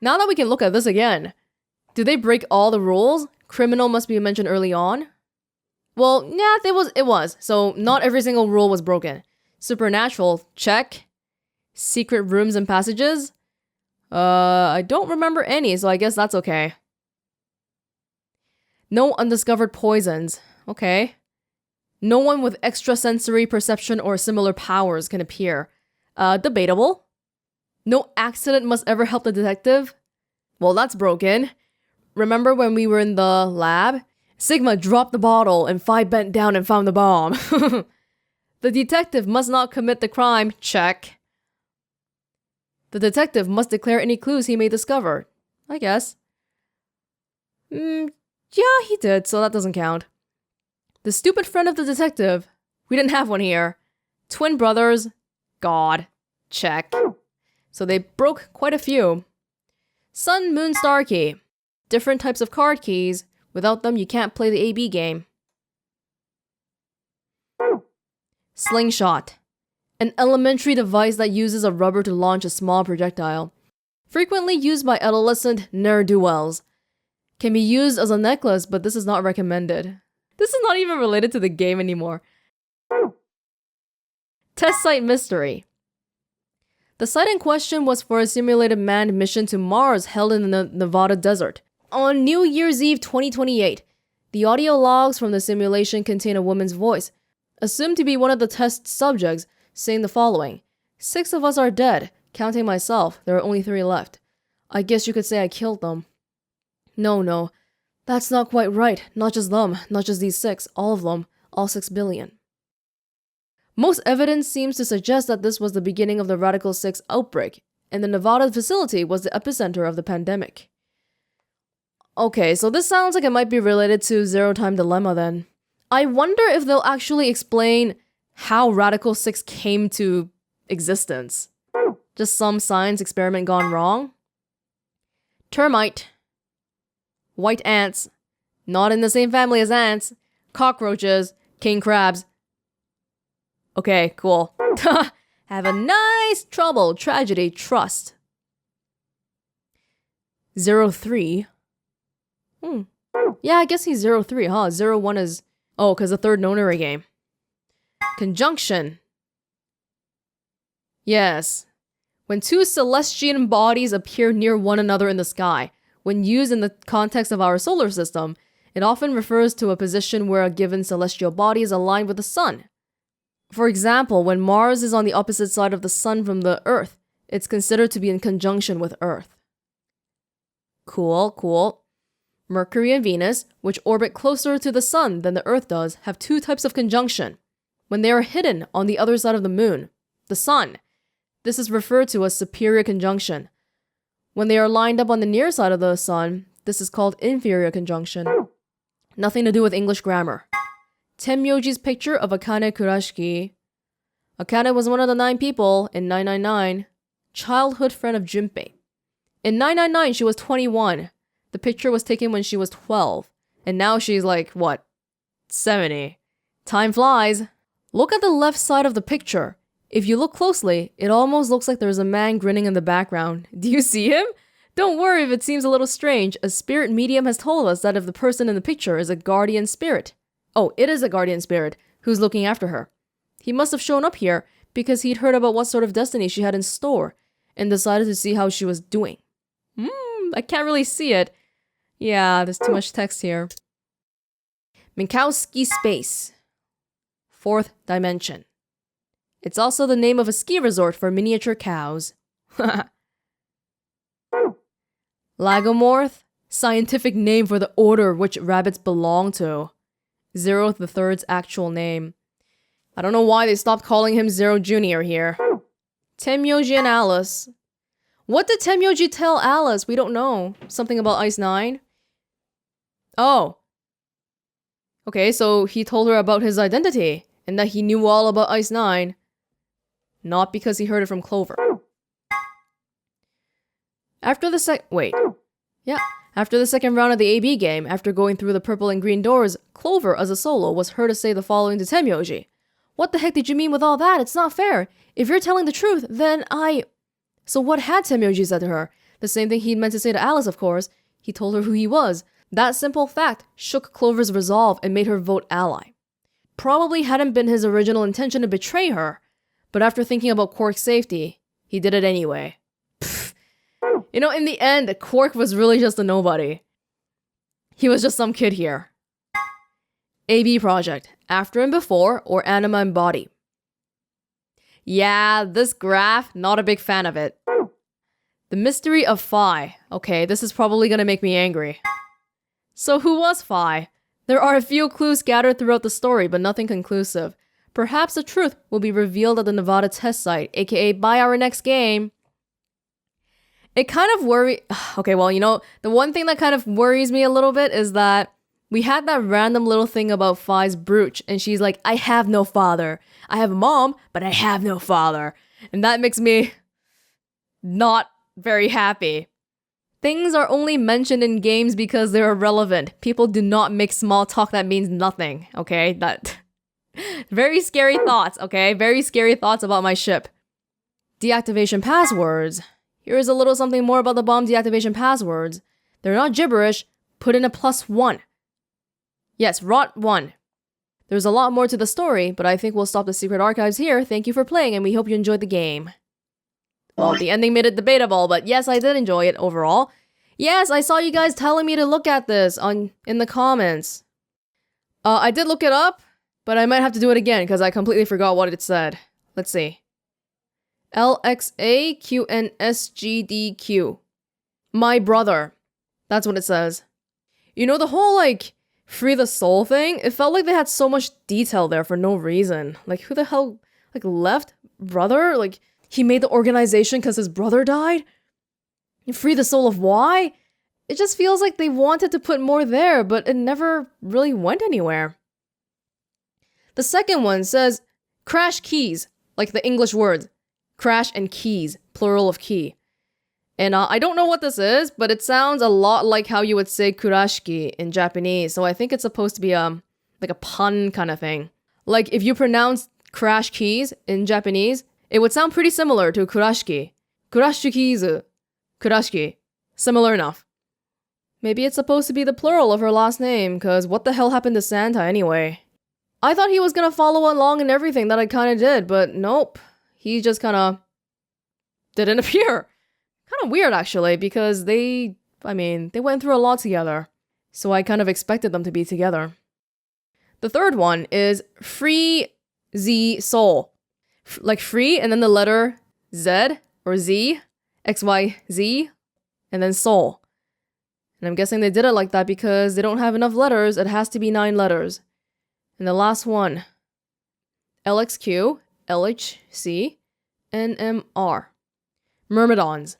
now that we can look at this again, do they break all the rules? Criminal must be mentioned early on? Well, yeah, it was. So not every single rule was broken. Supernatural, check. Secret rooms and passages? I don't remember any, so I guess that's okay. No undiscovered poisons. Okay. No one with extrasensory perception or similar powers can appear. Debatable. No accident must ever help the detective. Well, that's broken. Remember when we were in the lab? Sigma dropped the bottle and Phi bent down and found the bomb. The detective must not commit the crime. Check. The detective must declare any clues he may discover. I guess. Yeah, he did, so that doesn't count. The stupid friend of the detective. We didn't have one here. Twin brothers. God. Check. So they broke quite a few. Sun, Moon, Star key. Different types of card keys. Without them, you can't play the AB game. Slingshot. An elementary device that uses a rubber to launch a small projectile. Frequently used by adolescent ne'er-do-wells. Can be used as a necklace, but this is not recommended. This is not even related to the game anymore. Test site mystery. The site in question was for a simulated manned mission to Mars held in the Nevada desert. On New Year's Eve 2028, the audio logs from the simulation contain a woman's voice, assumed to be one of the test subjects, saying the following. 6 of us are dead. Counting myself, there are only 3 left. I guess you could say I killed them. No. That's not quite right. Not just them. Not just these 6. All of them. All 6 billion. Most evidence seems to suggest that this was the beginning of the Radical 6 outbreak, and the Nevada facility was the epicenter of the pandemic. Okay, so this sounds like it might be related to Zero Time Dilemma then. I wonder if they'll actually explain how Radical 6 came to existence. Just some science experiment gone wrong? Termite. White ants. Not in the same family as ants. Cockroaches. King crabs. Okay, cool. Have a nice trouble, tragedy, trust. 03. Yeah, I guess he's 03, huh? 01 is... Oh, because the third Nonary game. Conjunction. Yes. When 2 celestian bodies appear near one another in the sky, when used in the context of our solar system, it often refers to a position where a given celestial body is aligned with the sun. For example, when Mars is on the opposite side of the sun from the Earth, it's considered to be in conjunction with Earth. Cool. Mercury and Venus, which orbit closer to the sun than the Earth does, have 2 types of conjunction. When they are hidden on the other side of the moon, the sun, this is referred to as superior conjunction. When they are lined up on the near side of the sun, this is called inferior conjunction. Nothing to do with English grammar. Tenmyoji's picture of Akane Kurashiki. Akane was one of the 9 people in 999, childhood friend of Junpei. In 999, she was 21. The picture was taken when she was 12. And now she's like, what? 70. Time flies. Look at the left side of the picture. If you look closely, it almost looks like there's a man grinning in the background. Do you see him? Don't worry if it seems a little strange. A spirit medium has told us that if the person in the picture is a guardian spirit. Oh, it is a guardian spirit who's looking after her. He must have shown up here because he'd heard about what sort of destiny she had in store and decided to see how she was doing. I can't really see it. Yeah, there's too much text here. Minkowski Space. 4th dimension. It's also the name of a ski resort for miniature cows. Lagomorph. Scientific name for the order which rabbits belong to. Zero the Third's actual name. I don't know why they stopped calling him Zero Jr. here. Tenmyoji and Alice. What did Tenmyoji tell Alice? We don't know. Something about Ice 9? Oh. Okay, so he told her about his identity, and that he knew all about Ice 9. Not because he heard it from Clover. After the second round of the AB game, after going through the purple and green doors, Clover, as a solo, was heard to say the following to Tenmyoji. What the heck did you mean with all that? It's not fair. If you're telling the truth, then So what had Tenmyoji said to her? The same thing he'd meant to say to Alice, of course. He told her who he was. That simple fact shook Clover's resolve and made her vote ally. Probably hadn't been his original intention to betray her, but after thinking about Quark's safety, he did it anyway. You know, in the end, Quark was really just a nobody. He was just some kid here. AB project. After and before, or anima and body. Yeah, this graph, not a big fan of it. The mystery of Phi. Okay, this is probably gonna make me angry. So who was Phi? There are a few clues scattered throughout the story, but nothing conclusive. Perhaps the truth will be revealed at the Nevada test site, aka by our next game. It kind of Okay, well, you know, the one thing that kind of worries me a little bit is that we had that random little thing about Phi's brooch, and she's like, I have no father. I have a mom, but I have no father. And that makes me not very happy. Things are only mentioned in games because they're irrelevant. People do not make small talk that means nothing, okay? That very scary thoughts, okay? Very scary thoughts about my ship. Deactivation passwords. Here's a little something more about the bomb deactivation passwords. They're not gibberish. Put in a +1. Yes, rot 1. There's a lot more to the story, but I think we'll stop the secret archives here. Thank you for playing, and we hope you enjoyed the game. Well, the ending made it debatable, but yes, I did enjoy it overall. Yes, I saw you guys telling me to look at this in the comments. I did look it up, but I might have to do it again because I completely forgot what it said. Let's see. LXAQNSGDQ. My brother. That's what it says. You know, the whole, like, free the soul thing? It felt like they had so much detail there for no reason. Like, who the hell, like, left? Brother? Like, he made the organization because his brother died? Free the soul of why? It just feels like they wanted to put more there, but it never really went anywhere. The second one says, crash keys, like the English words. Crash and keys, plural of key. And I don't know what this is, but it sounds a lot like how you would say kurashiki in Japanese, so I think it's supposed to be like a pun kind of thing. Like if you pronounce crash keys in Japanese, it would sound pretty similar to kurashiki. Kurashikizu. Kurashiki. Similar enough. Maybe it's supposed to be the plural of her last name, cause what the hell happened to Santa anyway? I thought he was gonna follow along and everything that I kinda did, but nope. He just kinda didn't appear. Kind of weird, actually, because they went through a lot together. So I kind of expected them to be together. The third one is Free Z Soul. Like free, and then the letter Z, or Z, XYZ, and then soul. And I'm guessing they did it like that because they don't have enough letters. It has to be 9 letters. And the last one, LXQ, LHC, NMR. Myrmidons.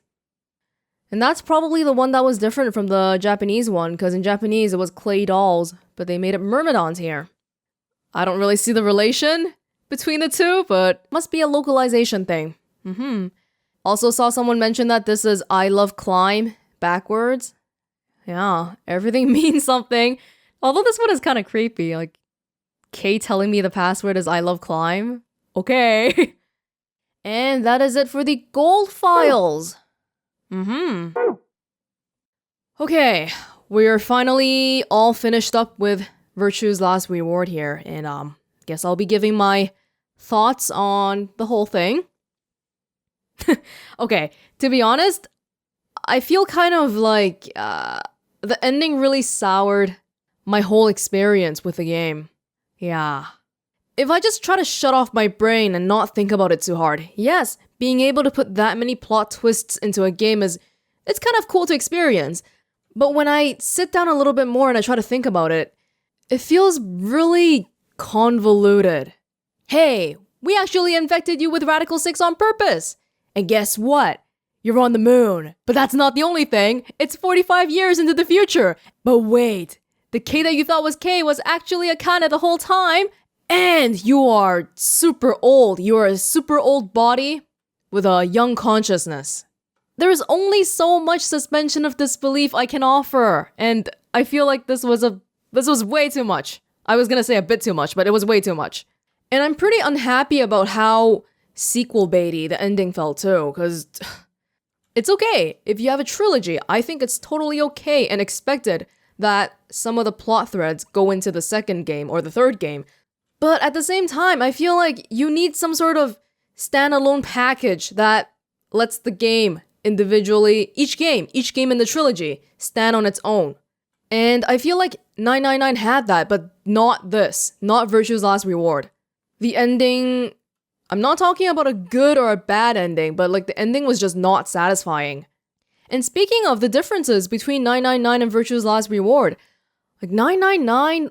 And that's probably the one that was different from the Japanese one, because in Japanese it was clay dolls, but they made it Myrmidons here. I don't really see the relation between the two, but must be a localization thing. Also saw someone mention that this is I love climb backwards. Yeah, everything means something. Although this one is kind of creepy, like Kay telling me the password is I love climb. Okay. And that is it for the gold files. Okay, we're finally all finished up with Virtue's Last Reward here, and guess I'll be giving my thoughts on the whole thing. Okay, to be honest, I feel kind of like the ending really soured my whole experience with the game. Yeah. If I just try to shut off my brain and not think about it too hard, yes, being able to put that many plot twists into a game it's kind of cool to experience. But when I sit down a little bit more and I try to think about it, it feels really convoluted. Hey, we actually infected you with Radical 6 on purpose. And guess what? You're on the moon. But that's not the only thing. It's 45 years into the future. But wait, the K that you thought was K was actually Akane the whole time. And you are super old. You are a super old body with a young consciousness. There is only so much suspension of disbelief I can offer, and I feel like this was way too much. I was gonna say a bit too much, but it was way too much. And I'm pretty unhappy about how sequel baity the ending felt too, because it's okay. If you have a trilogy, I think it's totally okay and expected that some of the plot threads go into the second game or the third game. But at the same time, I feel like you need some sort of standalone package that lets the game individually, each game in the trilogy, stand on its own. And I feel like 999 had that, but not this. Not Virtue's Last Reward. The ending, I'm not talking about a good or a bad ending, but like the ending was just not satisfying. And speaking of the differences between 999 and Virtue's Last Reward, like 999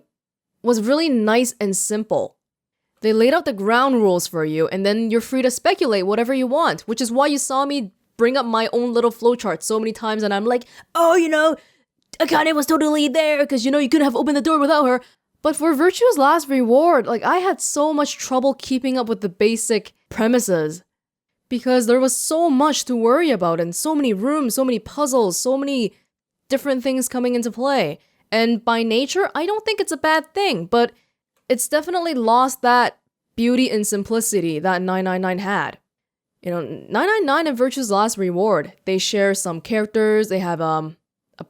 was really nice and simple. They laid out the ground rules for you, and then you're free to speculate whatever you want, which is why you saw me bring up my own little flowchart so many times, and I'm like, oh, Akane was totally there because, you know, you couldn't have opened the door without her. But for Virtue's Last Reward, like, I had so much trouble keeping up with the basic premises because there was so much to worry about and so many rooms, so many puzzles, so many different things coming into play. And by nature, I don't think it's a bad thing, but it's definitely lost that beauty and simplicity that 999 had. You know, 999 and Virtue's Last Reward, they share some characters, they have a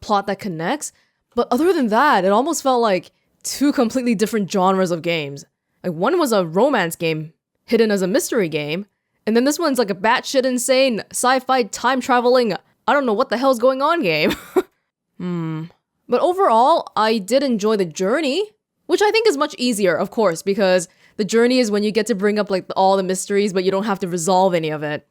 plot that connects, but other than that, it almost felt like two completely different genres of games. Like, one was a romance game hidden as a mystery game, and then this one's like a batshit insane sci-fi time traveling, I don't know what the hell's going on game. But overall, I did enjoy the journey, which I think is much easier, of course, because the journey is when you get to bring up like all the mysteries, but you don't have to resolve any of it.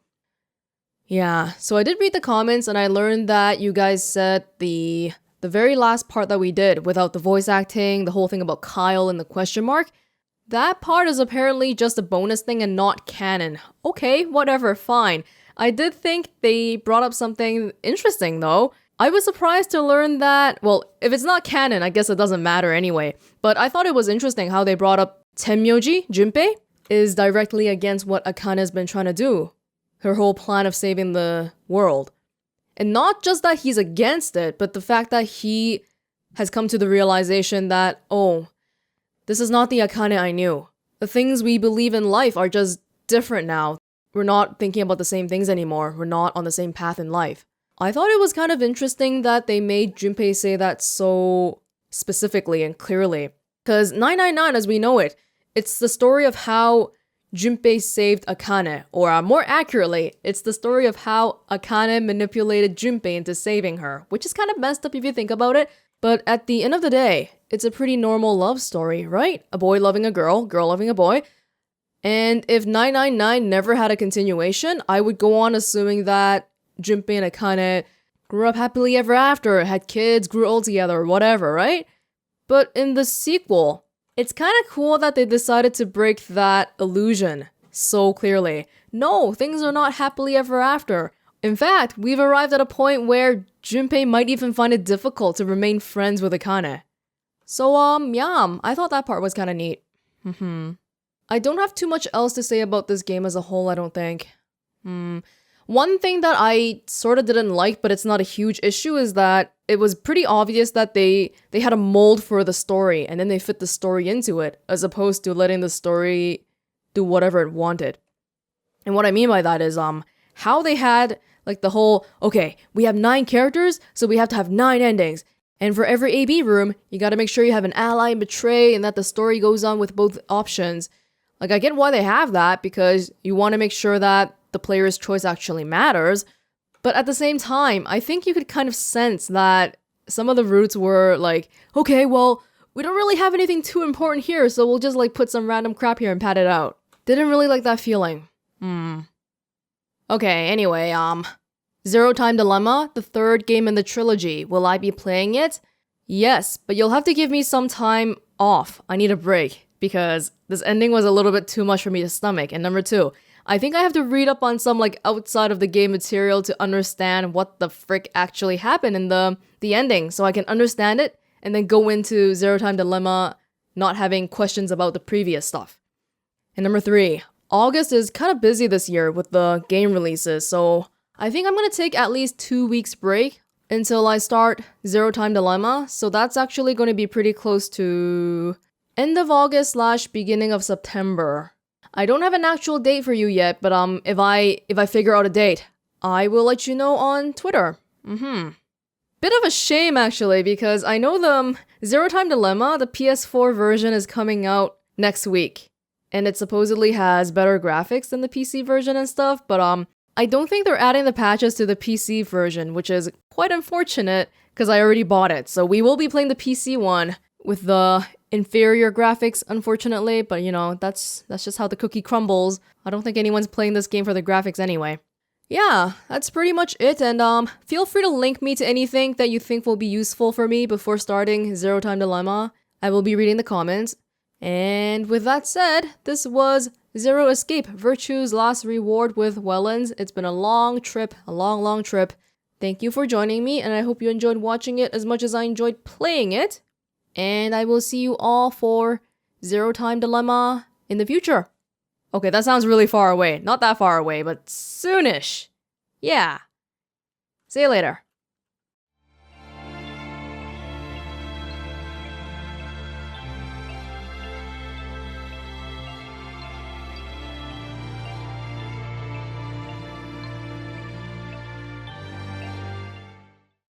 Yeah, so I did read the comments and I learned that you guys said the very last part that we did without the voice acting, the whole thing about Kyle and the question mark, that part is apparently just a bonus thing and not canon. Okay, whatever, fine. I did think they brought up something interesting though. I was surprised to learn that, well, if it's not canon, I guess it doesn't matter anyway. But I thought it was interesting how they brought up Tenmyoji, Junpei, is directly against what Akane's been trying to do. Her whole plan of saving the world. And not just that he's against it, but the fact that he has come to the realization that, oh, this is not the Akane I knew. The things we believe in life are just different now. We're not thinking about the same things anymore. We're not on the same path in life. I thought it was kind of interesting that they made Junpei say that so specifically and clearly. Because 999, as we know it, it's the story of how Junpei saved Akane, or more accurately, it's the story of how Akane manipulated Junpei into saving her, which is kind of messed up if you think about it, but at the end of the day, it's a pretty normal love story, right? A boy loving a girl, girl loving a boy. And if 999 never had a continuation, I would go on assuming that Junpei and Akane grew up happily ever after, had kids, grew old together, whatever, right? But in the sequel, it's kind of cool that they decided to break that illusion so clearly. No, things are not happily ever after. In fact, we've arrived at a point where Junpei might even find it difficult to remain friends with Akane. So, yeah, I thought that part was kind of neat. I don't have too much else to say about this game as a whole, I don't think. One thing that I sort of didn't like, but it's not a huge issue, is that it was pretty obvious that they had a mold for the story, and then they fit the story into it, as opposed to letting the story do whatever it wanted. And what I mean by that is, how they had, like, the whole, okay, we have 9 characters, so we have to have 9 endings. And for every AB room, you gotta make sure you have an ally and betray, and that the story goes on with both options. Like, I get why they have that, because you want to make sure that the player's choice actually matters, but at the same time, I think you could kind of sense that some of the routes were like, okay, well, we don't really have anything too important here, so we'll just like put some random crap here and pad it out. Didn't really like that feeling. Okay, anyway, Zero Time Dilemma, the 3rd game in the trilogy. Will I be playing it? Yes, but you'll have to give me some time off. I need a break, because this ending was a little bit too much for me to stomach. And number 2, I think I have to read up on some like outside of the game material to understand what the frick actually happened in the ending, so I can understand it and then go into Zero Time Dilemma not having questions about the previous stuff. And number 3, August is kind of busy this year with the game releases, so I think I'm gonna take at least 2 weeks break until I start Zero Time Dilemma, so that's actually going to be pretty close to end of August / beginning of September. I don't have an actual date for you yet, but if I figure out a date, I will let you know on Twitter. Bit of a shame actually, because I know the Zero Time Dilemma, the PS4 version, is coming out next week, and it supposedly has better graphics than the PC version and stuff, but I don't think they're adding the patches to the PC version, which is quite unfortunate because I already bought it. So we will be playing the PC one with the inferior graphics, unfortunately, but you know, that's just how the cookie crumbles. I don't think anyone's playing this game for the graphics anyway. Yeah, that's pretty much it, and feel free to link me to anything that you think will be useful for me before starting Zero Time Dilemma. I will be reading the comments. And with that said, this was Zero Escape, Virtue's Last Reward with Wellens. It's been a long trip, a long trip. Thank you for joining me, and I hope you enjoyed watching it as much as I enjoyed playing it. And I will see you all for Zero Time Dilemma in the future. Okay, that sounds really far away. Not that far away, but soonish. Yeah. See you later.